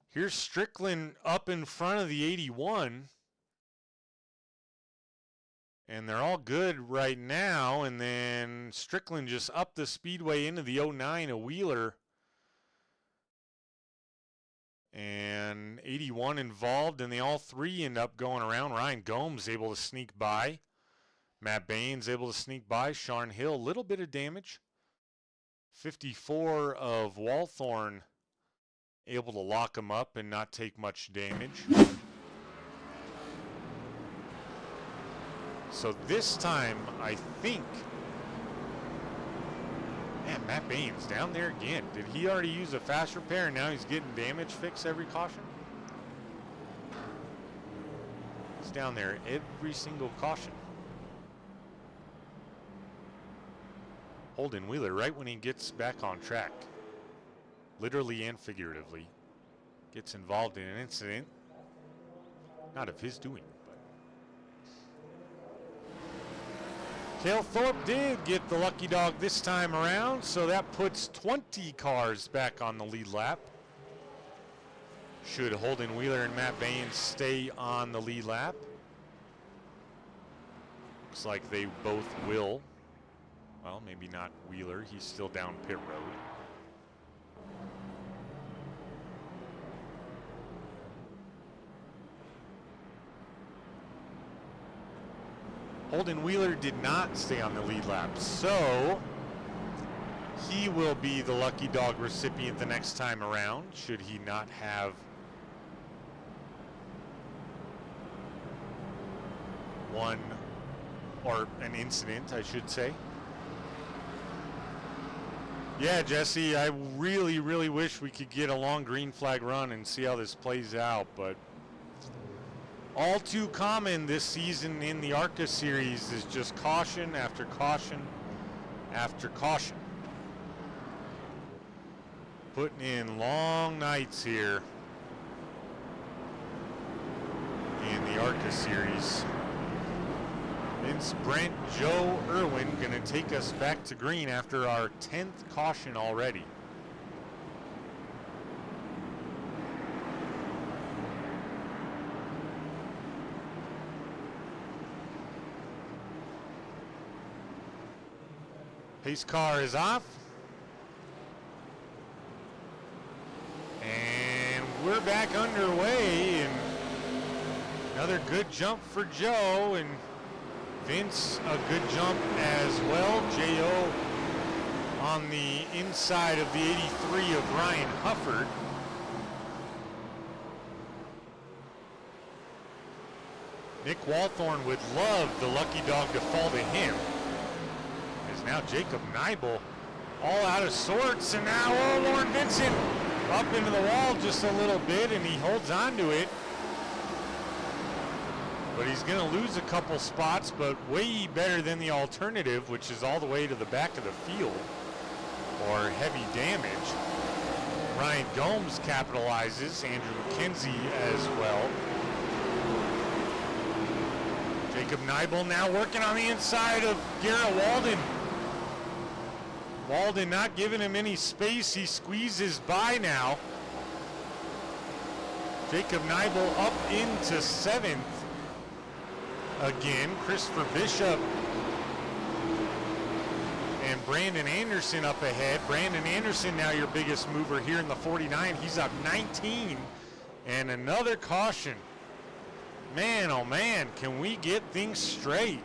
Here's Strickland up in front of the 81. And they're all good right now. And then Strickland just up the speedway into the 09 of Wheeler. And 81 involved, and they all three end up going around. Ryan Gomes able to sneak by. Matt Baines able to sneak by. Sharn Hill, a little bit of damage. 54 of Walthorn able to lock him up and not take much damage. So this time, I think, man, Matt Baines down there again. Did he already use a fast repair and now he's getting damage fix every caution? He's down there every single caution. Holden Wheeler right when he gets back on track, literally and figuratively. gets involved in an incident. Not of his doing, but. Cale Thorpe did get the lucky dog this time around, so that puts 20 cars back on the lead lap. Should Holden Wheeler and Matt Baines stay on the lead lap? Looks like they both will. Well, maybe not Wheeler. He's still down pit road. Holden Wheeler did not stay on the lead lap, so he will be the lucky dog recipient the next time around, should he not have one, or an incident, I should say. Yeah, Jesse, I really, really wish we could get a long green flag run and see how this plays out, but all too common this season in the ARCA series is just caution after caution after caution. Putting in long nights here in the ARCA series. Vince, Brent, Joe, Irwin going to take us back to green after our 10th caution already. Pace car is off. And we're back underway, and another good jump for Joe, and Vince a good jump as well. J.O. on the inside of the 83 of Ryan Hufford. Nick Walthorn would love the lucky dog to fall to him. As now Jacob Neibel all out of sorts, and now Lauren Vincent up into the wall just a little bit, and he holds on to it. But he's going to lose a couple spots, but way better than the alternative, which is all the way to the back of the field, or heavy damage. Ryan Gomes capitalizes, Andrew McKenzie as well. Jacob Neibel now working on the inside of Garrett Walden. Walden not giving him any space. He squeezes by now. Jacob Neibel up into 7th. Again, Christopher Bishop and Brandon Anderson up ahead. Brandon Anderson now your biggest mover here in the 49. He's up 19. And another caution. Man, oh man, can we get things straight?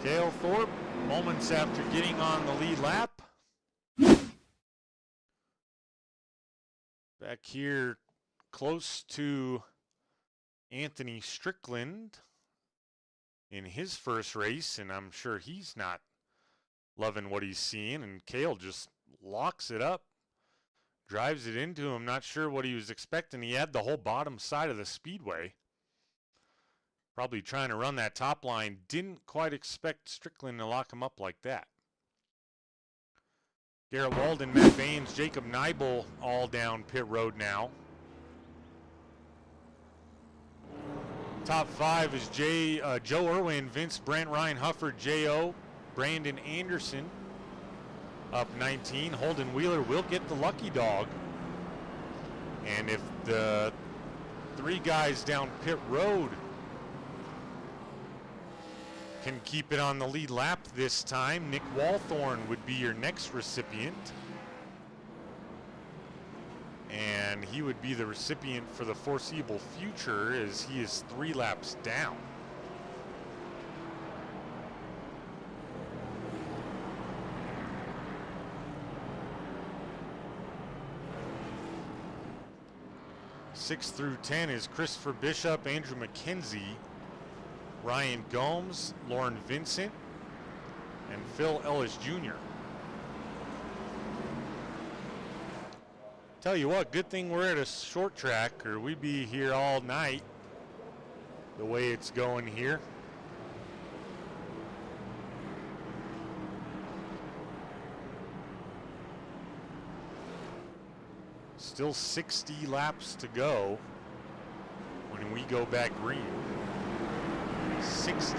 Cale Thorpe, moments after getting on the lead lap. Back here close to Anthony Strickland in his first race, and I'm sure he's not loving what he's seeing, and Cale just locks it up, drives it into him. Not sure what he was expecting. He had the whole bottom side of the speedway. Probably trying to run that top line. Didn't quite expect Strickland to lock him up like that. Garrett Walden, Matt Baines, Jacob Neibel all down pit road now. Top 5 is Joe Irwin, Vince Brent, Ryan Hufford, J.O., Brandon Anderson up 19. Holden Wheeler will get the lucky dog. And if the 3 guys down pit road can keep it on the lead lap this time, Nick Walthorn would be your next recipient. And he would be the recipient for the foreseeable future, as he is 3 laps down. Six through 10 is Christopher Bishop, Andrew McKenzie, Ryan Gomes, Lauren Vincent, and Phil Ellis Jr. Tell you what, good thing we're at a short track, or we'd be here all night the way it's going here. Still 60 laps to go when we go back green. 60.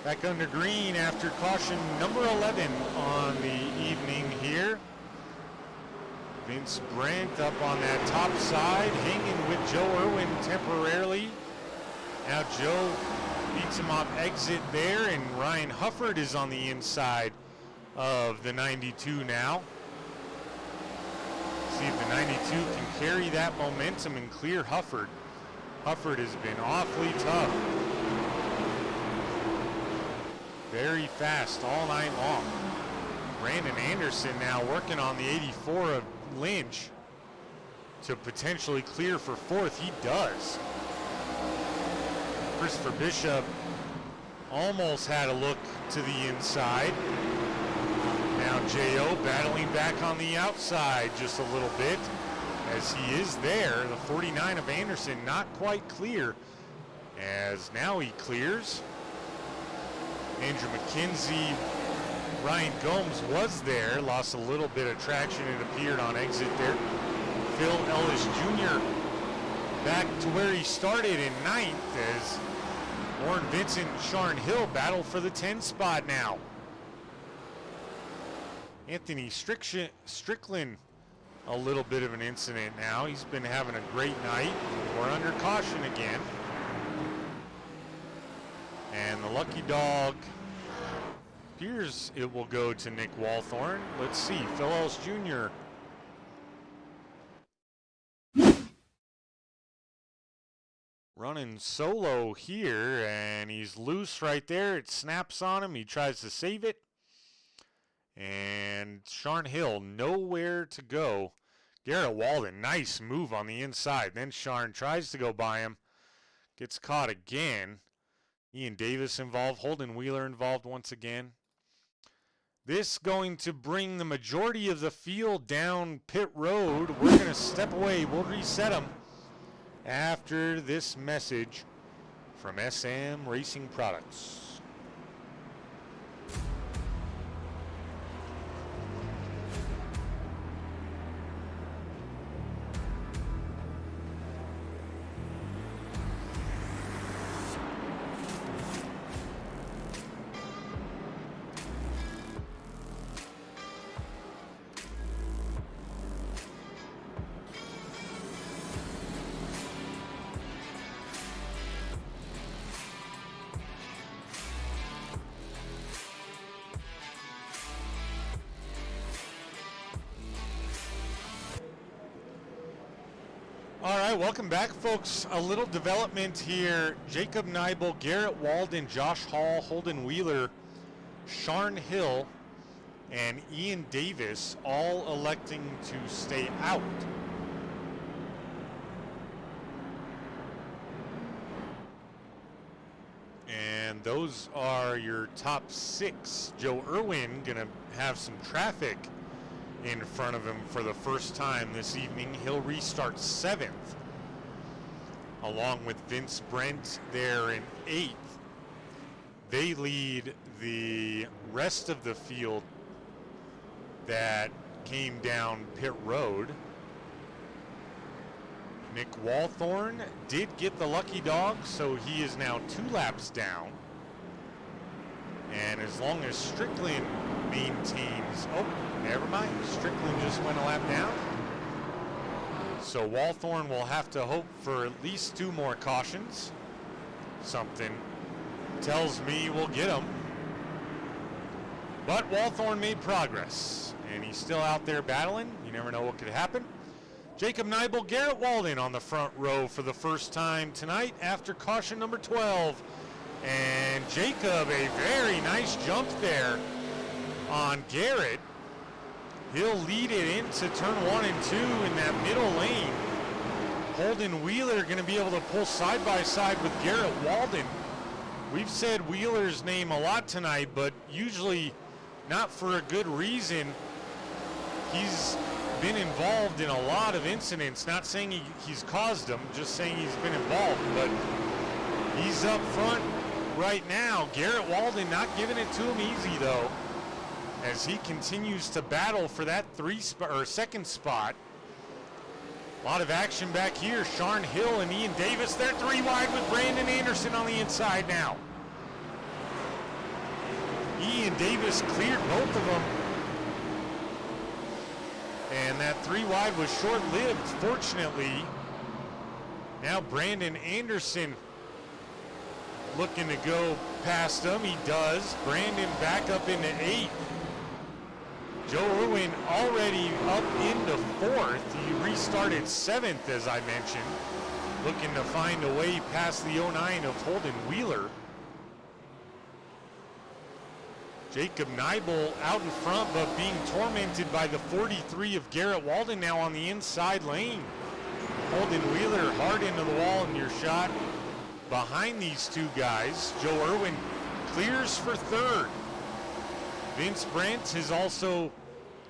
Back under green after caution number 11 on the evening here. Vince Brandt up on that top side, hanging with Joe Irwin temporarily. Now Joe beats him off exit there, and Ryan Hufford is on the inside of the 92 now. See if the 92 can carry that momentum and clear Hufford. Hufford has been awfully tough. Very fast all night long. Brandon Anderson now working on the 84 of Lynch to potentially clear for fourth. He does. Christopher Bishop almost had a look to the inside. Now J.O. battling back on the outside just a little bit as he is there. The 49 of Anderson not quite clear, as now he clears. Andrew McKenzie, Ryan Gomes was there, lost a little bit of traction, it appeared on exit there. Phil Ellis Jr. back to where he started in ninth as Warren Vincent and Sharon Hill battle for the 10 spot now. Anthony Strickland, a little bit of an incident now. He's been having a great night. We're under caution again. And the lucky dog appears it will go to Nick Walthorn. Let's see, Phil Ellis Jr. running solo here, and he's loose right there. It snaps on him. He tries to save it. And Sharon Hill nowhere to go. Garrett Walden, nice move on the inside. Then Sharon tries to go by him. Gets caught again. Ian Davis involved. Holden Wheeler involved once again. This going to bring the majority of the field down pit road. We're going to step away. We'll reset them after this message from SM Racing Products. All right, welcome back, folks. A little development here. Jacob Neibel, Garrett Walden, Josh Hall, Holden Wheeler, Sharon Hill, and Ian Davis all electing to stay out. And those are your top six. Joe Irwin gonna have some traffic in front of him for the first time this evening. He'll restart 7th, along with Vince Brent there in 8th. They lead the rest of the field that came down pit road. Nick Walthorn did get the lucky dog, so he is now 2 laps down. And as long as Strickland maintains, oh, never mind, Strickland just went a lap down. So Walthorn will have to hope for at least 2 more cautions. Something tells me we'll get them. But Walthorn made progress, and he's still out there battling. You never know what could happen. Jacob Neibel, Garrett Walden on the front row for the first time tonight after caution number 12. And Jacob, a very nice jump there on Garrett. He'll lead it into turn 1 and 2 in that middle lane. Holden Wheeler going to be able to pull side by side with Garrett Walden. We've said Wheeler's name a lot tonight, but usually not for a good reason. He's been involved in a lot of incidents, not saying he's caused them, just saying he's been involved, but he's up front right now. Garrett Walden not giving it to him easy though, as he continues to battle for that second spot. A lot of action back here. Sharn Hill and Ian Davis, they're 3 wide with Brandon Anderson on the inside now. Ian Davis cleared both of them. And that 3 wide was short-lived, fortunately. Now Brandon Anderson looking to go past him. He does. Brandon back up into 8th. Joe Irwin already up into 4th. He restarted 7th, as I mentioned, looking to find a way past the 09 of Holden Wheeler. Jacob Neibel out in front, but being tormented by the 43 of Garrett Walden now on the inside lane. Holden Wheeler hard into the wall in your shot. Behind these 2 guys, Joe Irwin clears for 3rd. Vince Brent has also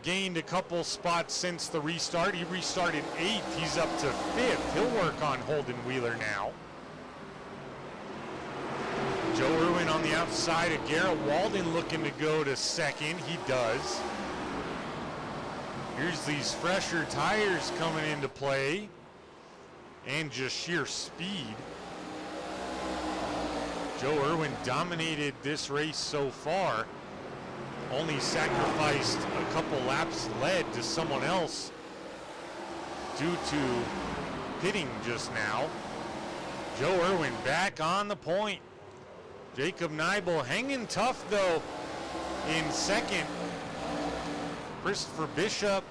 gained a couple spots since the restart. He restarted 8th. He's up to 5th. He'll work on Holden Wheeler now. Joe Irwin on the outside of Garrett Walden looking to go to 2nd. He does. Here's these fresher tires coming into play and just sheer speed. Joe Irwin dominated this race so far. Only sacrificed a couple laps led to someone else due to pitting just now. Joe Irwin back on the point. Jacob Neibel hanging tough though in 2nd. Christopher Bishop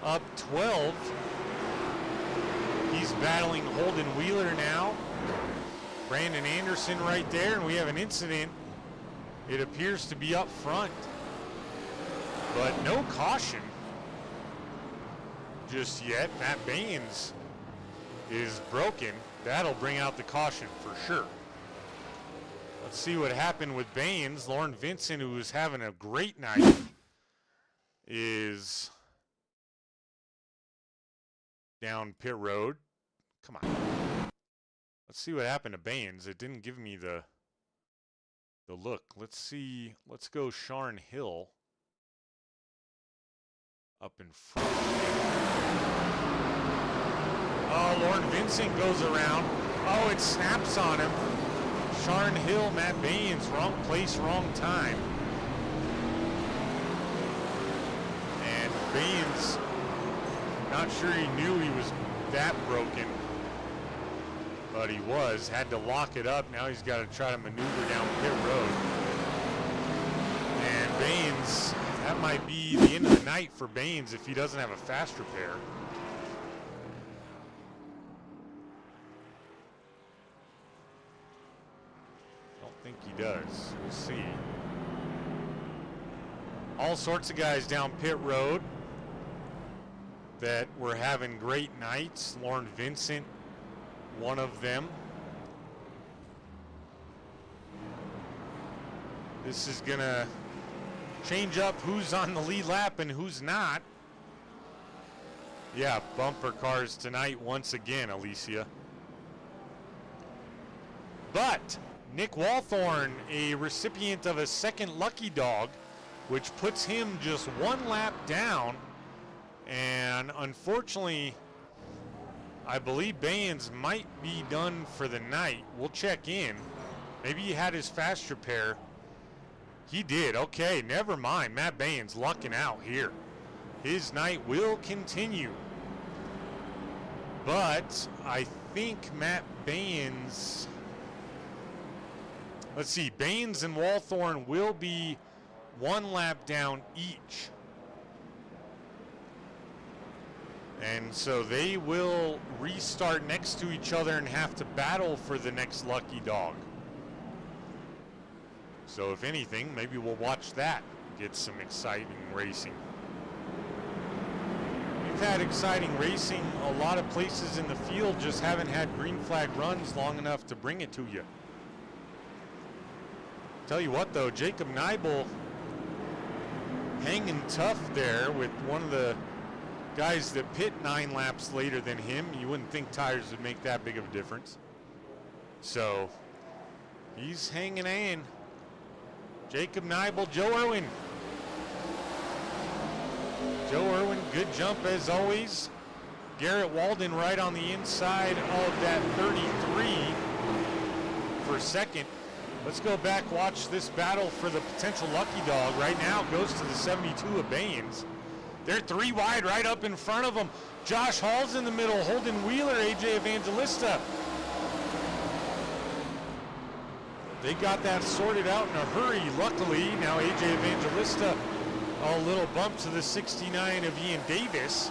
up 12. He's battling Holden Wheeler now. Brandon Anderson right there, and we have an incident. It appears to be up front, but no caution just yet. Matt Baines is broken. That'll bring out the caution for sure. Let's see what happened with Baines. Lauren Vincent, who was having a great night, is down pit road. Come on. Let's see what happened to Baines. It didn't give me the look. Let's see. Let's go Sharn Hill up in front. Oh, Lauren Vincent goes around. Oh, it snaps on him. Sharn Hill, Matt Baines, wrong place, wrong time. And Baines, not sure he knew he was that broken, but he was. Had to lock it up. Now he's got to try to maneuver down pit road. And Baines, that might be the end of the night for Baines if he doesn't have a fast repair. I think he does. We'll see. All sorts of guys down pit road that were having great nights. Lauren Vincent, one of them. This is gonna change up who's on the lead lap and who's not. Yeah, bumper cars tonight once again, Alicia. But Nick Walthorn, a recipient of a second lucky dog, which puts him just 1 lap down. And unfortunately, I believe Baines might be done for the night. We'll check in. Maybe he had his fast repair. He did. Okay, never mind. Matt Baines lucking out here. His night will continue. But I think Matt Baines... Let's see, Baines and Walthorn will be 1 lap down each. And so they will restart next to each other and have to battle for the next lucky dog. So if anything, maybe we'll watch that, get some exciting racing. We've had exciting racing a lot of places in the field, just haven't had green flag runs long enough to bring it to you. Tell you what though, Jacob Neibel hanging tough there with one of the guys that pit 9 laps later than him. You wouldn't think tires would make that big of a difference. So he's hanging in. Jacob Neibel, Joe Irwin. Joe Irwin, good jump as always. Garrett Walden right on the inside of that 33 for second. Let's go back, watch this battle for the potential lucky dog. Right now it goes to the 72 of Baines. They're 3 wide right up in front of them. Josh Hall's in the middle, Holden Wheeler, AJ Evangelista. They got that sorted out in a hurry, luckily. Now AJ Evangelista, a little bump to the 69 of Ian Davis.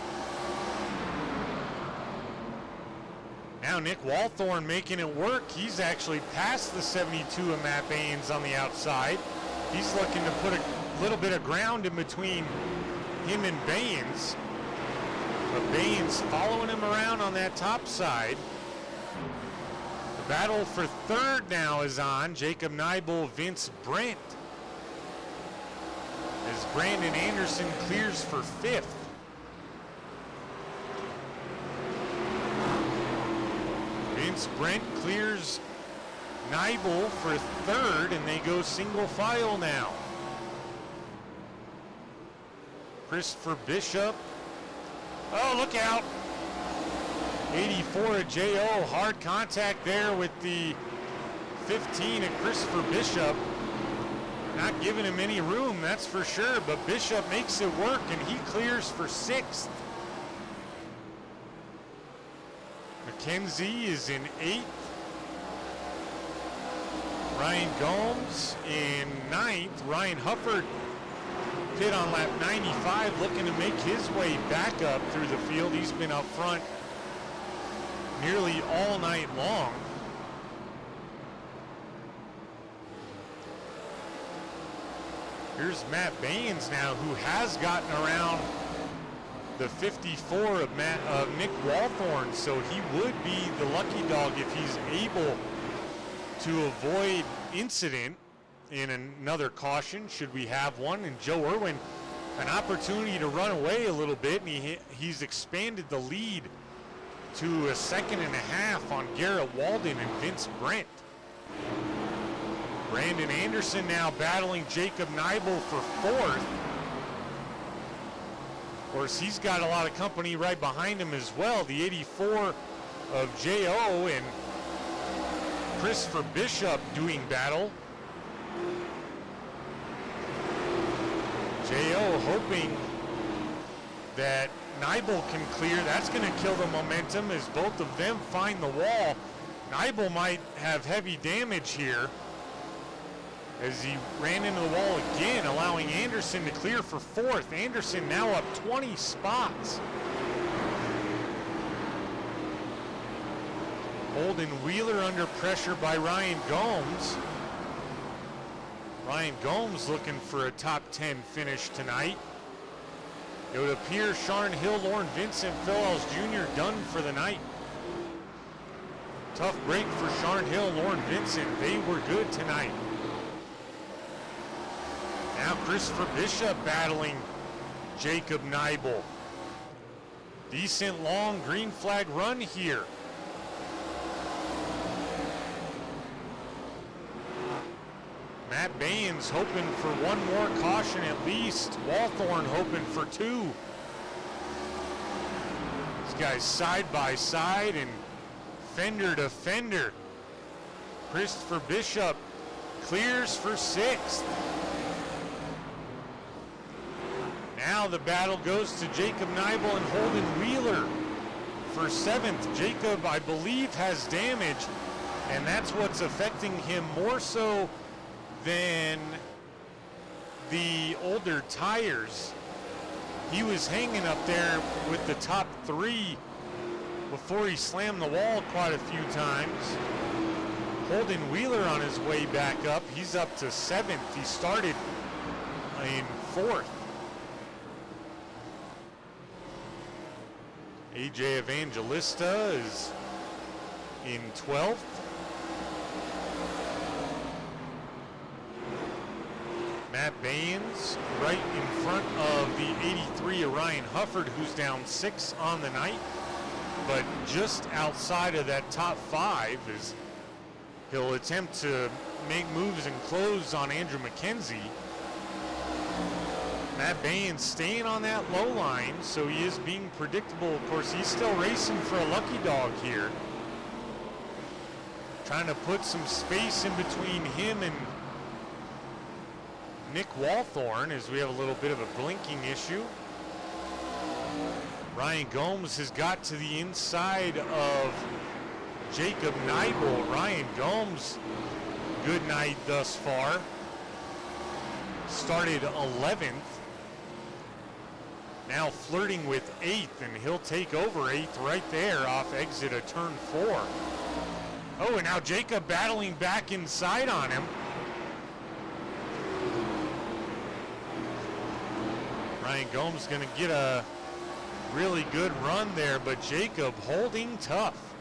Now Nick Walthorn making it work. He's actually past the 72 of Matt Baines on the outside. He's looking to put a little bit of ground in between him and Baines. But Baines following him around on that top side. The battle for third now is on. Jacob Neibel, Vince Brent. As Brandon Anderson clears for fifth. Vince Brent clears Neibel for third, and they go single file now. Christopher Bishop. Oh, look out. 84 of J.O. Hard contact there with the 15 of Christopher Bishop. Not giving him any room, that's for sure, but Bishop makes it work, and he clears for sixth. McKenzie is in eighth. Ryan Gomes in ninth. Ryan Hufford pit on lap 95, looking to make his way back up through the field. He's been up front nearly all night long. Here's Matt Baines now, who has gotten around the 54 of Nick Walthorn, so he would be the lucky dog if he's able to avoid incident in another caution, should we have one. And Joe Irwin, an opportunity to run away a little bit, and he's expanded the lead to a second and a half on Garrett Walden and Vince Brent. Brandon Anderson now battling Jacob Neibel for fourth. Of course, he's got a lot of company right behind him as well. The 84 of J.O. and Christopher Bishop doing battle. J.O. hoping that Neibel can clear. That's going to kill the momentum as both of them find the wall. Neibel might have heavy damage here as he ran into the wall again, allowing Anderson to clear for fourth. Anderson now up 20 spots. Holden Wheeler under pressure by Ryan Gomes. Ryan Gomes looking for a top 10 finish tonight. It would appear Sharon Hill, Lauren Vincent, Phil Ells Jr. done for the night. Tough break for Sharon Hill, Lauren Vincent. They were good tonight. Now Christopher Bishop battling Jacob Neibel. Decent long green flag run here. Matt Baines hoping for one more caution at least. Walthorn hoping for two. These guys side by side and fender to fender. Christopher Bishop clears for sixth. Now the battle goes to Jacob Neibel and Holden Wheeler for seventh. Jacob, I believe, has damage, and that's what's affecting him more so than the older tires. He was hanging up there with the top three before he slammed the wall quite a few times. Holden Wheeler on his way back up. He's up to seventh. He started in fourth. AJ Evangelista is in 12th. Baynes right in front of the 83 Orion Hufford, who's down 6 on the night, but just outside of that top 5 as he'll attempt to make moves and close on Andrew McKenzie. Matt Baynes staying on that low line, so he is being predictable. Of course, he's still racing for a lucky dog here. Trying to put some space in between him and Nick Walthorn as we have a little bit of a blinking issue. Ryan Gomes has got to the inside of Jacob Neibel. Ryan Gomes, good night thus far. Started 11th. Now flirting with 8th, and he'll take over 8th right there off exit of turn 4. Oh, and now Jacob battling back inside on him. Ryan Gomes gonna get a really good run there, but Jacob holding tough.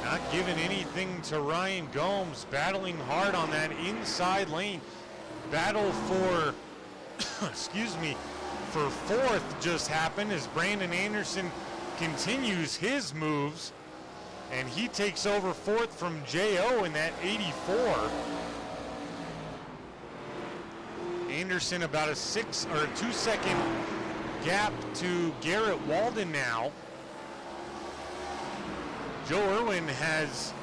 Not giving anything to Ryan Gomes, battling hard on that inside lane. Battle for, excuse me, for 4th just happened as Brandon Anderson continues his moves, and he takes over 4th from J.O. in that 84. Anderson about a 2-second gap to Garrett Walden now. Joe Irwin has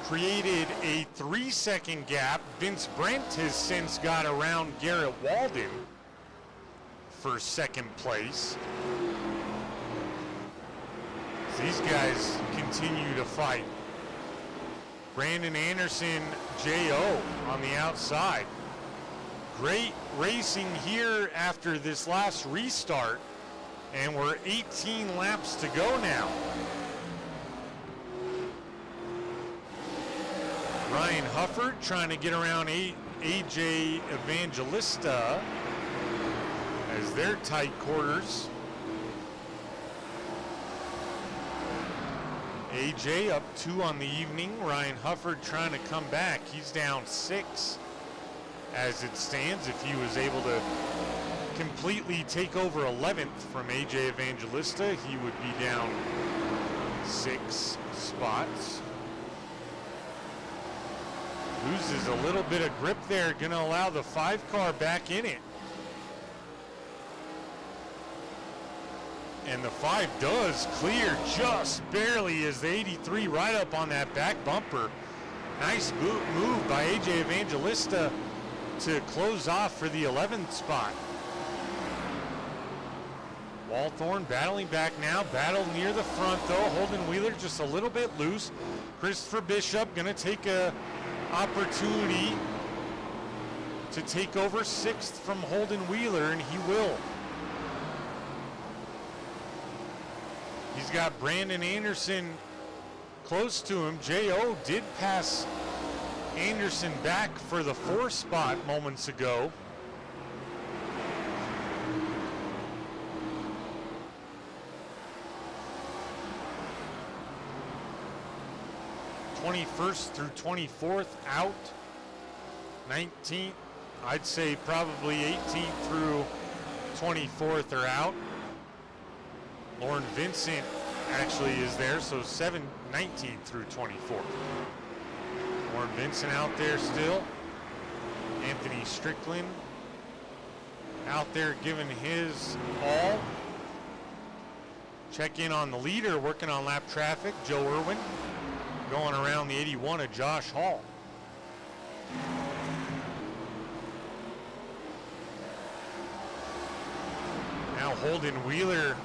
created a 3-second gap. Vince Brent has since got around Garrett Walden for 2nd place. These guys continue to fight. Brandon Anderson, J.O. on the outside. Great racing here after this last restart, and we're 18 laps to go now. Ryan Hufford trying to get around AJ Evangelista as they're tight quarters. AJ up 2 on the evening. Ryan Hufford trying to come back. He's down 6 as it stands. If he was able to completely take over 11th from AJ Evangelista, he would be down 6 spots. Loses a little bit of grip there, going to allow the 5 car back in it. And the 5 does clear just barely as the 83 right up on that back bumper. Nice move by AJ Evangelista to close off for the 11th spot. Walthorn battling back now, battle near the front though. Holden Wheeler just a little bit loose. Christopher Bishop going to take a opportunity to take over 6th from Holden Wheeler, and he will. He's got Brandon Anderson close to him. J.O. did pass Anderson back for the 4th spot moments ago. '21st through 24th out. 19th, I'd say probably 18th through 24th are out. Lauren Vincent actually is there, so 19th through 24th. Lauren Vincent out there still. Anthony Strickland out there giving his all. Check in on the leader, working on lap traffic, Joe Irwin, going around the 81 of Josh Hall. Now Holden Wheeler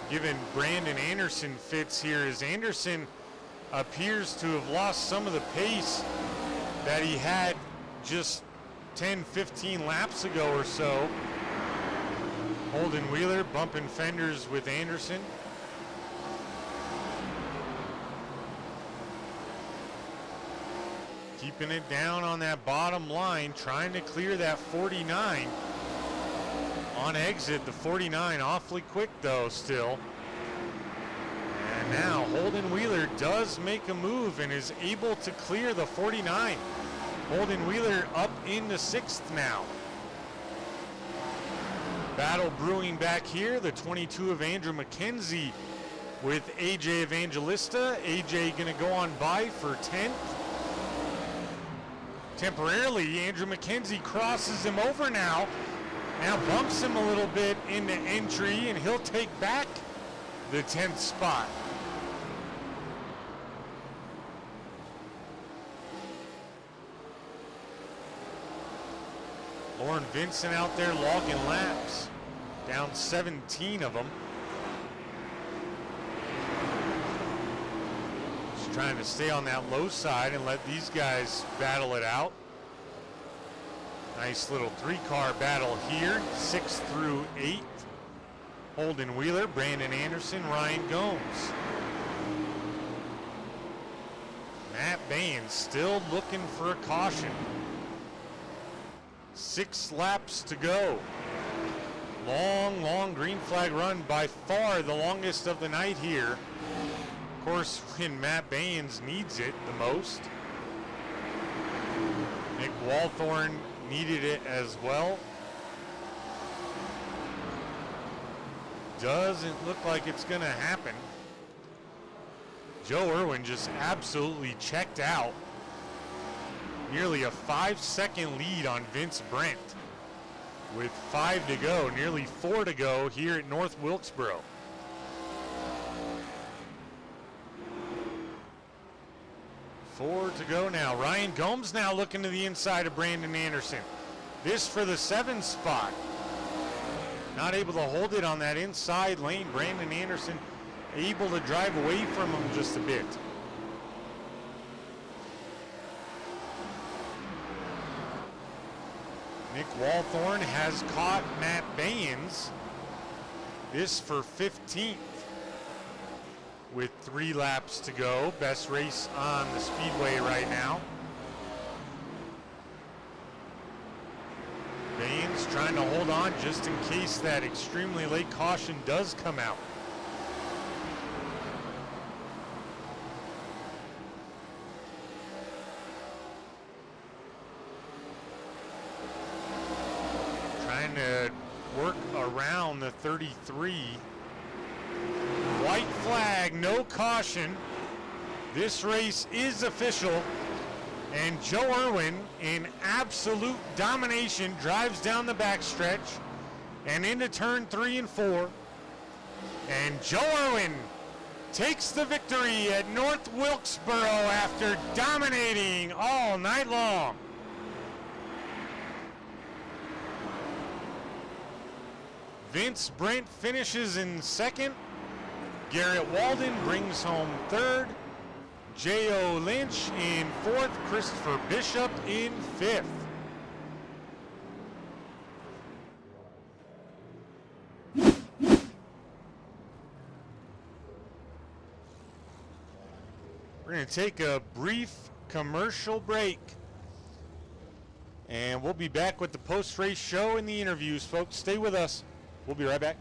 giving Brandon Anderson fits here as Anderson appears to have lost some of the pace that he had just 10-15 laps ago or so. Holden Wheeler bumping fenders with Anderson. Keeping it down on that bottom line, trying to clear that 49. On exit, the 49 awfully quick though still. And now Holden Wheeler does make a move and is able to clear the 49. Holden Wheeler up into 6th now. Battle brewing back here. The 22 of Andrew McKenzie with AJ Evangelista. AJ gonna go on by for 10th. Temporarily, Andrew McKenzie crosses him over now. Now bumps him a little bit into entry, and he'll take back the 10th spot. Lauren Vincent out there logging laps, down 17 of them. Just trying to stay on that low side and let these guys battle it out. Nice little 3-car battle here, 6th through 8th. Holden Wheeler, Brandon Anderson, Ryan Gomes. Matt Baines still looking for a caution. 6 laps to go. Long green flag run, by far the longest of the night here. Of course, when Matt Baines needs it the most. Nick Walthorn needed it as well. Doesn't look like it's gonna happen. Joe Irwin just absolutely checked out. Nearly a 5-second lead on Vince Brent with 5 to go, nearly 4 to go here at North Wilkesboro. Four to go now. Ryan Gomes now looking to the inside of Brandon Anderson. This for the 7th spot. Not able to hold it on that inside lane. Brandon Anderson able to drive away from him just a bit. Nick Walthorn has caught Matt Baines. This for 15th with 3 laps to go. Best race on the Speedway right now. Baines trying to hold on just in case that extremely late caution does come out. Trying to work around the 33. White flag, no caution. This race is official. And Joe Irwin, in absolute domination, drives down the backstretch and into turn 3 and 4. And Joe Irwin takes the victory at North Wilkesboro after dominating all night long. Vince Brent finishes in 2nd. Garrett Walden brings home 3rd. J.O. Lynch in 4th. Christopher Bishop in 5th. We're going to take a brief commercial break. And we'll be back with the post-race show and the interviews, folks. Stay with us. We'll be right back.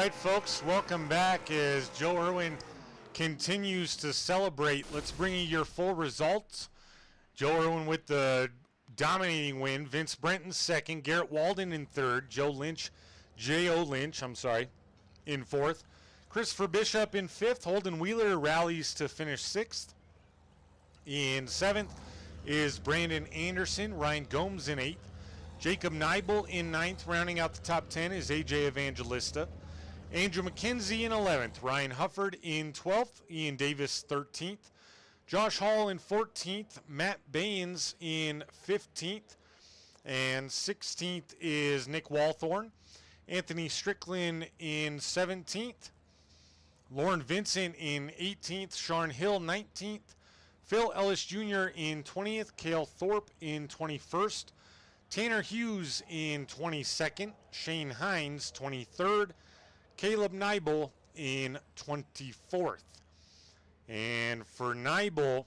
right, folks, welcome back as Joe Irwin continues to celebrate. Let's bring you your full results. Joe Irwin with the dominating win. Vince Brent in second. Garrett Walden in third. J.O. Lynch, in fourth. Christopher Bishop in fifth. Holden Wheeler rallies to finish sixth. In seventh is Brandon Anderson. Ryan Gomes in eighth. Jacob Neibel in ninth. Rounding out the top 10 is A.J. Evangelista. Andrew McKenzie in 11th. Ryan Hufford in 12th. Ian Davis 13th. Josh Hall in 14th. Matt Baines in 15th. And 16th is Nick Walthorn. Anthony Strickland in 17th. Lauren Vincent in 18th. Sean Hill 19th. Phil Ellis Jr. in 20th. Cale Thorpe in 21st. Tanner Hughes in 22nd. Shane Hines 23rd. Caleb Neibel in 24th. And for Neibel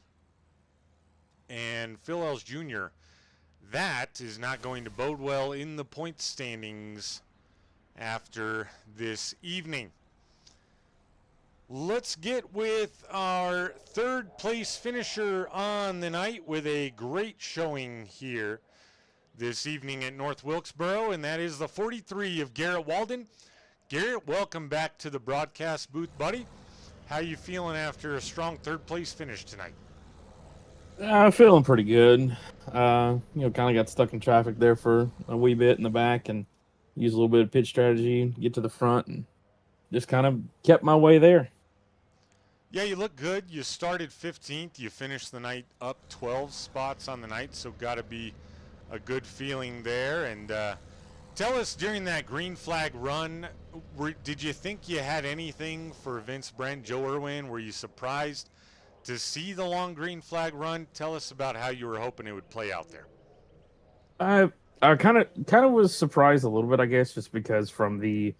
and Phil Ellis Jr., that is not going to bode well in the point standings after this evening. Let's get with our third place finisher on the night with a great showing here this evening at North Wilkesboro, and that is the 43 of Garrett Walden. Garrett, welcome back to the broadcast booth, buddy. How you feeling after a strong third place finish tonight? Feeling pretty good. Kind of got stuck in traffic there for a wee bit in the back and used a little bit of pitch strategy, get to the front, and just kind of kept my way there. Yeah, you look good. You started 15th. You finished the night up 12 spots on the night, so got to be a good feeling there. And tell us, during that green flag run, did you think you had anything for Vince Brent, Joe Irwin? Were you surprised to see the long green flag run? Tell us about how you were hoping it would play out there. I kind of was surprised a little bit, I guess, just because from the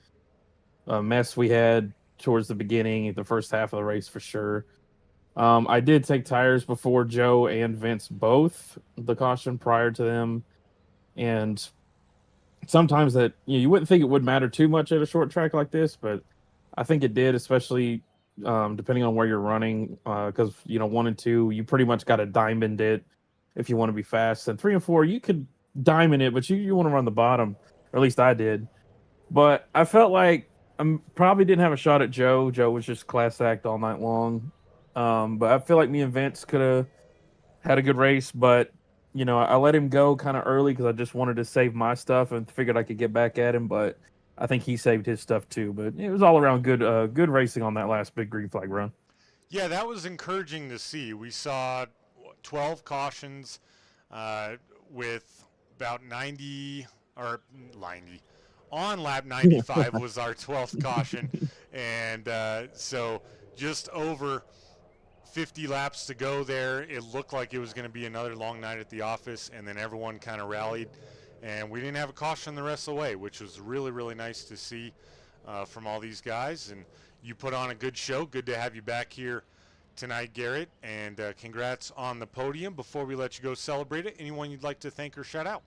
mess we had towards the beginning, the first half of the race for sure. I did take tires before Joe and Vince both, the caution prior to them, and sometimes that you wouldn't think it would matter too much at a short track like this, but I think it did, especially depending on where you're running, because 1 and 2 you pretty much got to diamond it if you want to be fast, and 3 and 4 you could diamond it, but you want to run the bottom, or at least I did. But I felt like I probably didn't have a shot at Joe. Joe was just class act all night long. But I feel like me and Vince could have had a good race, but I let him go kind of early because I just wanted to save my stuff and figured I could get back at him. But I think he saved his stuff too. But it was all around good racing on that last big green flag run. Yeah, that was encouraging to see. We saw 12 cautions with about 90 or 90. On lap 95 was our 12th caution, and so just over 50 laps to go there. It looked like it was going to be another long night at the office, and then everyone kind of rallied, and we didn't have a caution the rest of the way, which was really, really nice to see from all these guys. And you put on a good show. Good to have you back here tonight, Garrett, and congrats on the podium. Before we let you go celebrate it, anyone you'd like to thank or shout out?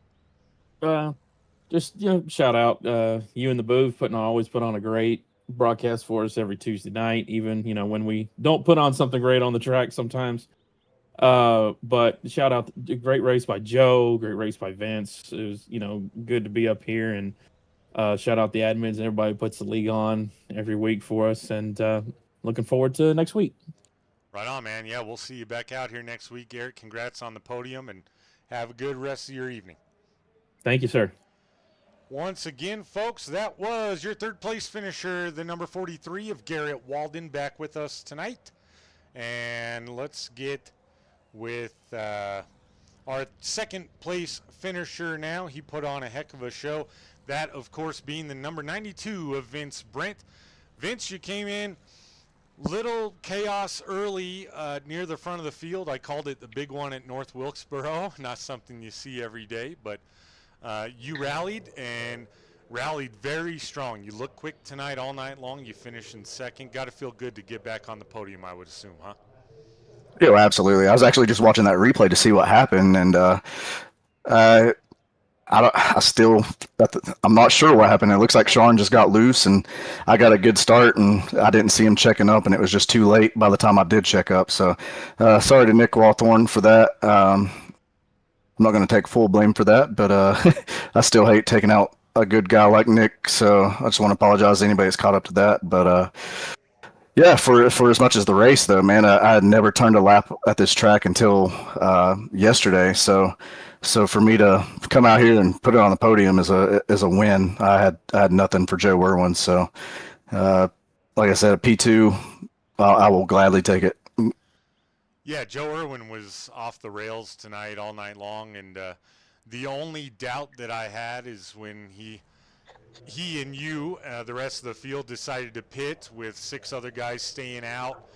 Just shout out you and the booth always put on a great broadcast for us every Tuesday night, even when we don't put on something great on the track sometimes. But shout out, great race by Joe, great race by Vince. It was good to be up here, and shout out the admins and everybody who puts the league on every week for us, and looking forward to next week. Right on, man. Yeah, we'll see you back out here next week, Garrett. Congrats on the podium, and have a good rest of your evening. Thank you, sir. Once again, folks, that was your third place finisher, the number 43 of Garrett Walden, back with us tonight. And let's get with our second place finisher now. He put on a heck of a show. That, of course, being the number 92 of Vince Brent. Vince, you came in little chaos early near the front of the field. I called it the big one at North Wilkesboro. Not something you see every day, but you rallied and rallied very strong. You look quick tonight all night long. You finished in second. Got to feel good to get back on the podium, I would assume, huh? Yeah, absolutely. I was actually just watching that replay to see what happened, and I'm not sure what happened. It looks like Sean just got loose, and I got a good start, and I didn't see him checking up, and it was just too late by the time I did check up. So, sorry to Nick Wawthorne for that. I'm not going to take full blame for that, but I still hate taking out a good guy like Nick. So I just want to apologize to anybody that's caught up to that. But yeah, for as much as the race though, man, I had never turned a lap at this track until yesterday. So for me to come out here and put it on the podium is a win. I had nothing for Joe Irwin, so like I said, a P2, I will gladly take it. Yeah, Joe Irwin was off the rails tonight all night long, and the only doubt that I had is when he and you, the rest of the field, decided to pit with 6 other guys staying out.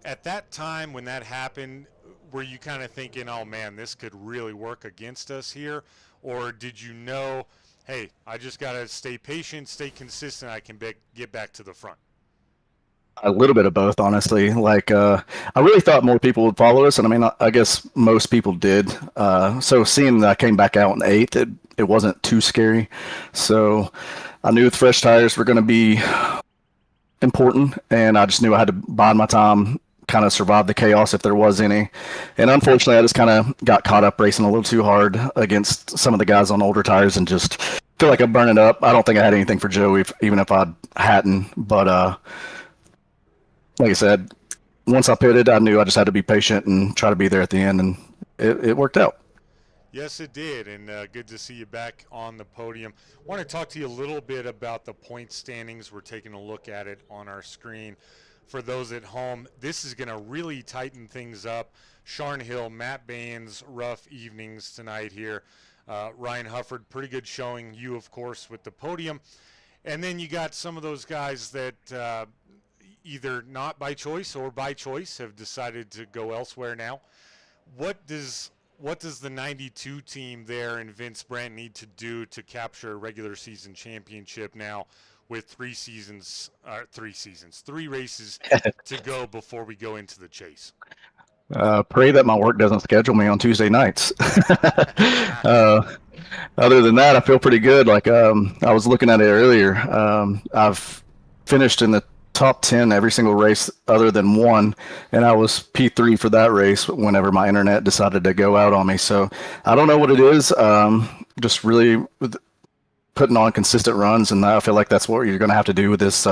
At that time, when that happened, were you kind of thinking, oh man, this could really work against us here? Or did you know, hey, I just got to stay patient, stay consistent, I can get back to the front? A little bit of both, honestly. Like, I really thought more people would follow us, and I mean, I guess most people did. So seeing that I came back out in 8th, it wasn't too scary. So I knew the fresh tires were going to be important, and I just knew I had to bide my time, kind of survive the chaos if there was any. And unfortunately, I just kind of got caught up racing a little too hard against some of the guys on older tires and just feel like I'm burning up. I don't think I had anything for Joe, even if I hadn't. But like I said, once I pitted, I knew I just had to be patient and try to be there at the end, and it worked out. Yes, it did, and good to see you back on the podium. I want to talk to you a little bit about the point standings. We're taking a look at it on our screen. For those at home, this is going to really tighten things up. Sharn Hill, Matt Baines, rough evenings tonight here. Ryan Hufford, pretty good showing. You, of course, with the podium. And then you got some of those guys that either not by choice or by choice have decided to go elsewhere now. What does the 92 team there and Vince Brandt need to do to capture a regular season championship now with 3 races to go before we go into the chase? Pray that my work doesn't schedule me on Tuesday nights. Other than that, I feel pretty good. Like I was looking at it earlier. I've finished in the top 10 every single race other than one, and I was P3 for that race whenever my internet decided to go out on me. So I don't know what it is. Just really putting on consistent runs, and I feel like that's what you're going to have to do with this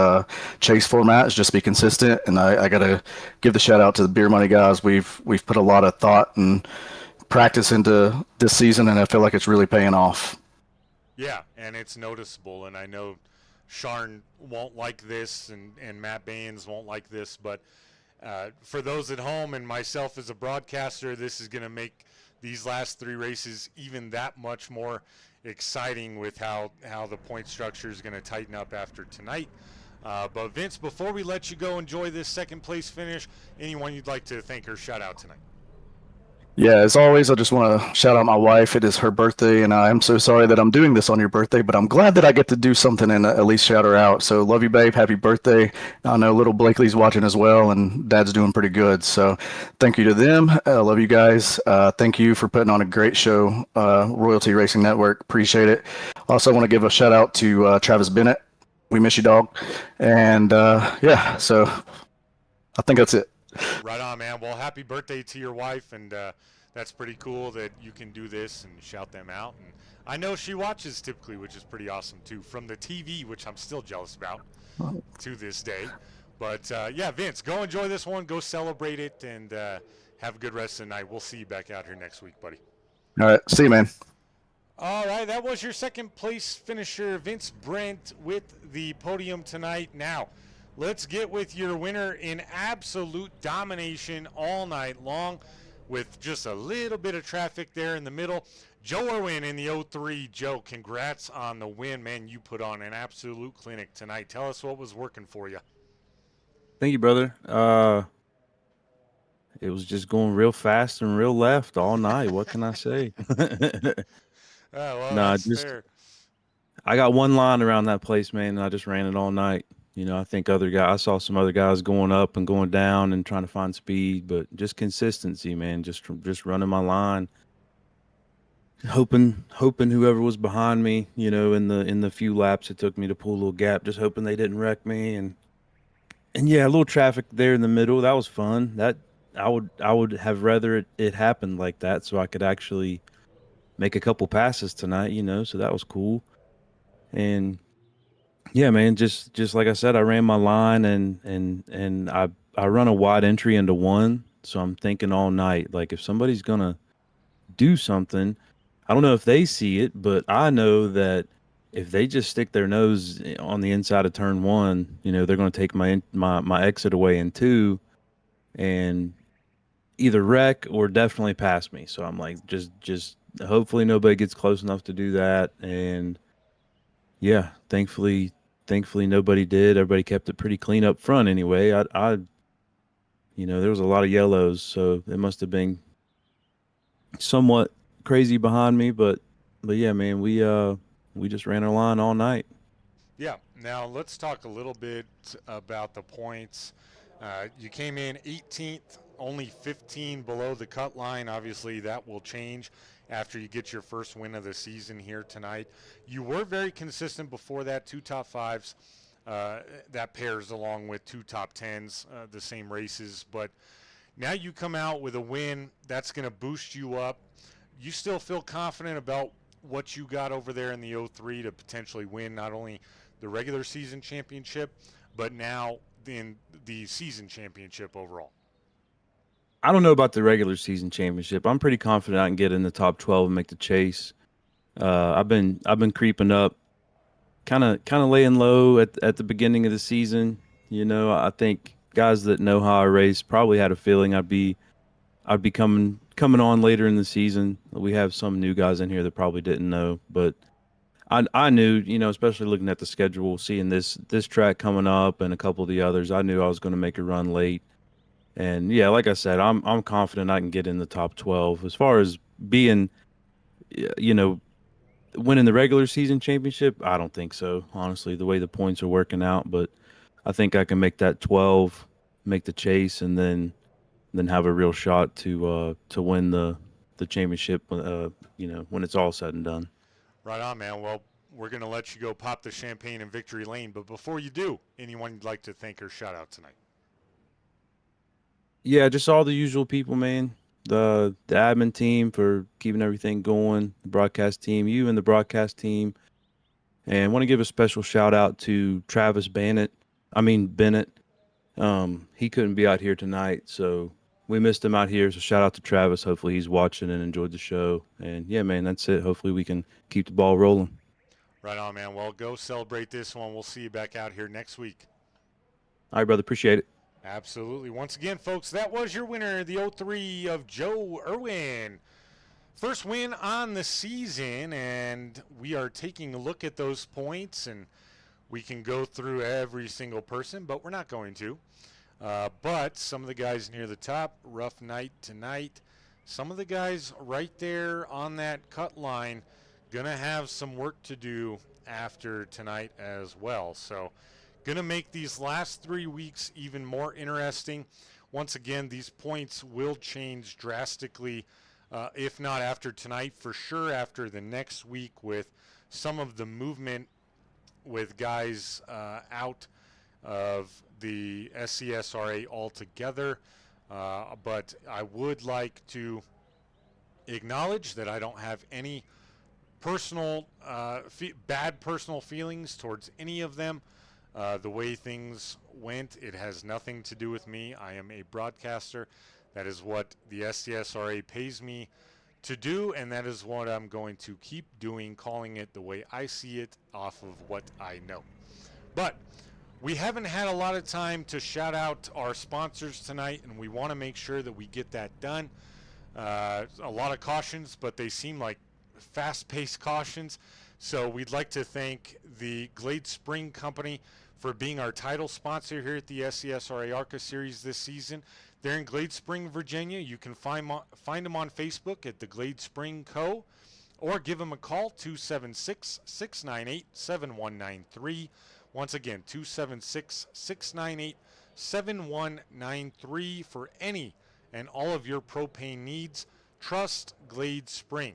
chase format, is just be consistent. And I got to give the shout out to the Beer Money guys. We've put a lot of thought and practice into this season, and I feel like it's really paying off. Yeah, and it's noticeable, and I know Sharn won't like this, and Matt Baines won't like this, but for those at home and myself as a broadcaster, this is going to make these last 3 races even that much more exciting with how the point structure is going to tighten up after tonight. But Vince, before we let you go enjoy this second place finish, anyone you'd like to thank or shout out tonight? Yeah, as always, I just want to shout out my wife. It is her birthday, and I am so sorry that I'm doing this on your birthday, but I'm glad that I get to do something and at least shout her out. So love you, babe. Happy birthday. I know little Blakely's watching as well, and Dad's doing pretty good. So thank you to them. I love you guys. Thank you for putting on a great show, Royalty Racing Network. Appreciate it. Also want to give a shout out to Travis Bennett. We miss you, dog. And yeah, so I think that's it. Right on, man. Well, happy birthday to your wife, and that's pretty cool that you can do this and shout them out. And I know she watches typically, which is pretty awesome too, from the TV, which I'm still jealous about to this day. But yeah, Vince, go enjoy this one, go celebrate it, and have a good rest of the night. We'll see you back out here next week, buddy. All right, see you, man. All right, that was your second place finisher, Vince Brandt, with the podium tonight. Now, let's get with your winner in absolute domination all night long, with just a little bit of traffic there in the middle. Joe Irwin in the 03. Joe, congrats on the win, man. You put on an absolute clinic tonight. Tell us what was working for you. Thank you, brother. It was just going real fast and real left all night. What can I say? Well, Nah, that's fair. I got one line around that place, man, and I just ran it all night. You know, I think I saw some other guys going up and going down and trying to find speed, but just consistency, man. Just running my line. hoping whoever was behind me, in the few laps it took me to pull a little gap, just hoping they didn't wreck me. And yeah, a little traffic there in the middle. That was fun. That I would have rather it happened like that so I could actually make a couple passes tonight, so that was cool. And yeah, man, just like I said, I ran my line and I run a wide entry into one, so I'm thinking all night, like if somebody's gonna do something, I don't know if they see it, but I know that if they just stick their nose on the inside of turn one, they're gonna take my exit away in two and either wreck or definitely pass me. So I'm like, just hopefully nobody gets close enough to do that. And yeah, thankfully nobody did. Everybody kept it pretty clean up front anyway. There was a lot of yellows, so it must have been somewhat crazy behind me, but yeah, man, we just ran our line all night. Yeah. Now let's talk a little bit about the points. You came in 18th, only 15 below the cut line. Obviously, that will change after you get your first win of the season here tonight. You were very consistent before that, 2 top 5s. That pairs along with 2 top 10s, the same races. But now you come out with a win. That's going to boost you up. You still feel confident about what you got over there in the 03 to potentially win not only the regular season championship, but now in the season championship overall? I don't know about the regular season championship. I'm pretty confident I can get in the top 12 and make the chase. I've been creeping up, kind of laying low at the beginning of the season. I think guys that know how I race probably had a feeling I'd be coming on later in the season. We have some new guys in here that probably didn't know, but I knew, especially looking at the schedule, seeing this track coming up and a couple of the others, I knew I was going to make a run late. And yeah, like I said, I'm confident I can get in the top 12. As far as being, you know, winning the regular season championship, I don't think so. Honestly, the way the points are working out, but I think I can make that 12, make the chase, and then have a real shot to win the championship. When it's all said and done. Right on, man. Well, we're going to let you go pop the champagne in victory lane. But before you do, anyone you'd like to thank or shout out tonight? Yeah, just all the usual people, man. The admin team for keeping everything going, the broadcast team, you and the broadcast team. And want to give a special shout out to Travis Bennett. He couldn't be out here tonight, so we missed him out here. So shout out to Travis. Hopefully he's watching and enjoyed the show. And yeah, man, that's it. Hopefully we can keep the ball rolling. Right on, man. Well, go celebrate this one. We'll see you back out here next week. All right, brother. Appreciate it. Absolutely. Once again, folks, that was your winner, the 03 of Joe Irwin. First win on the season, and we are taking a look at those points, and we can go through every single person, but we're not going to. But some of the guys near the top, rough night tonight. Some of the guys right there on that cut line going to have some work to do after tonight as well. So going to make these last 3 weeks even more interesting. Once again, these points will change drastically, if not after tonight, for sure after the next week, with some of the movement with guys out of the SCSRA altogether. But I would like to acknowledge that I don't have any personal bad personal feelings towards any of them. The way things went, it has nothing to do with me. I am a broadcaster. That is what the SCSRA pays me to do, and that is what I'm going to keep doing, calling it the way I see it off of what I know. But we haven't had a lot of time to shout out our sponsors tonight, and we want to make sure that we get that done. A lot of cautions, but they seem like fast-paced cautions. So we'd like to thank the Glade Spring Company for being our title sponsor here at the SCSRA ARCA Series this season. They're in Glade Spring, Virginia. You can find them on Facebook at the Glade Spring Co. or give them a call, 276-698-7193. Once again, 276-698-7193 for any and all of your propane needs. Trust Glade Spring.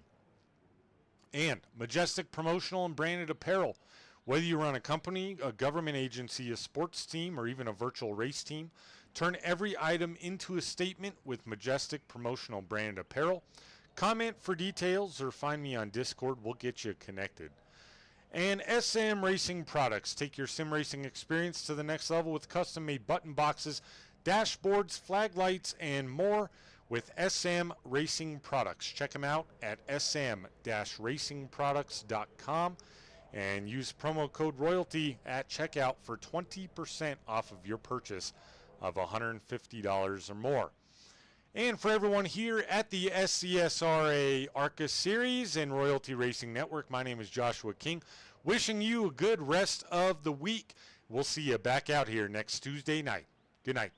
And Majestic Promotional and Branded Apparel. Whether you run a company, a government agency, a sports team, or even a virtual race team, turn every item into a statement with Majestic Promotional Branded Apparel. Comment for details or find me on Discord. We'll get you connected. And SM Racing Products. Take your sim racing experience to the next level with custom-made button boxes, dashboards, flag lights, and more with SM Racing Products. Check them out at sm-racingproducts.com and use promo code royalty at checkout for 20% off of your purchase of $150 or more. And for everyone here at the SCSRA ARCA Series and Royalty Racing Network, my name is Joshua King. Wishing you a good rest of the week. We'll see you back out here next Tuesday night. Good night.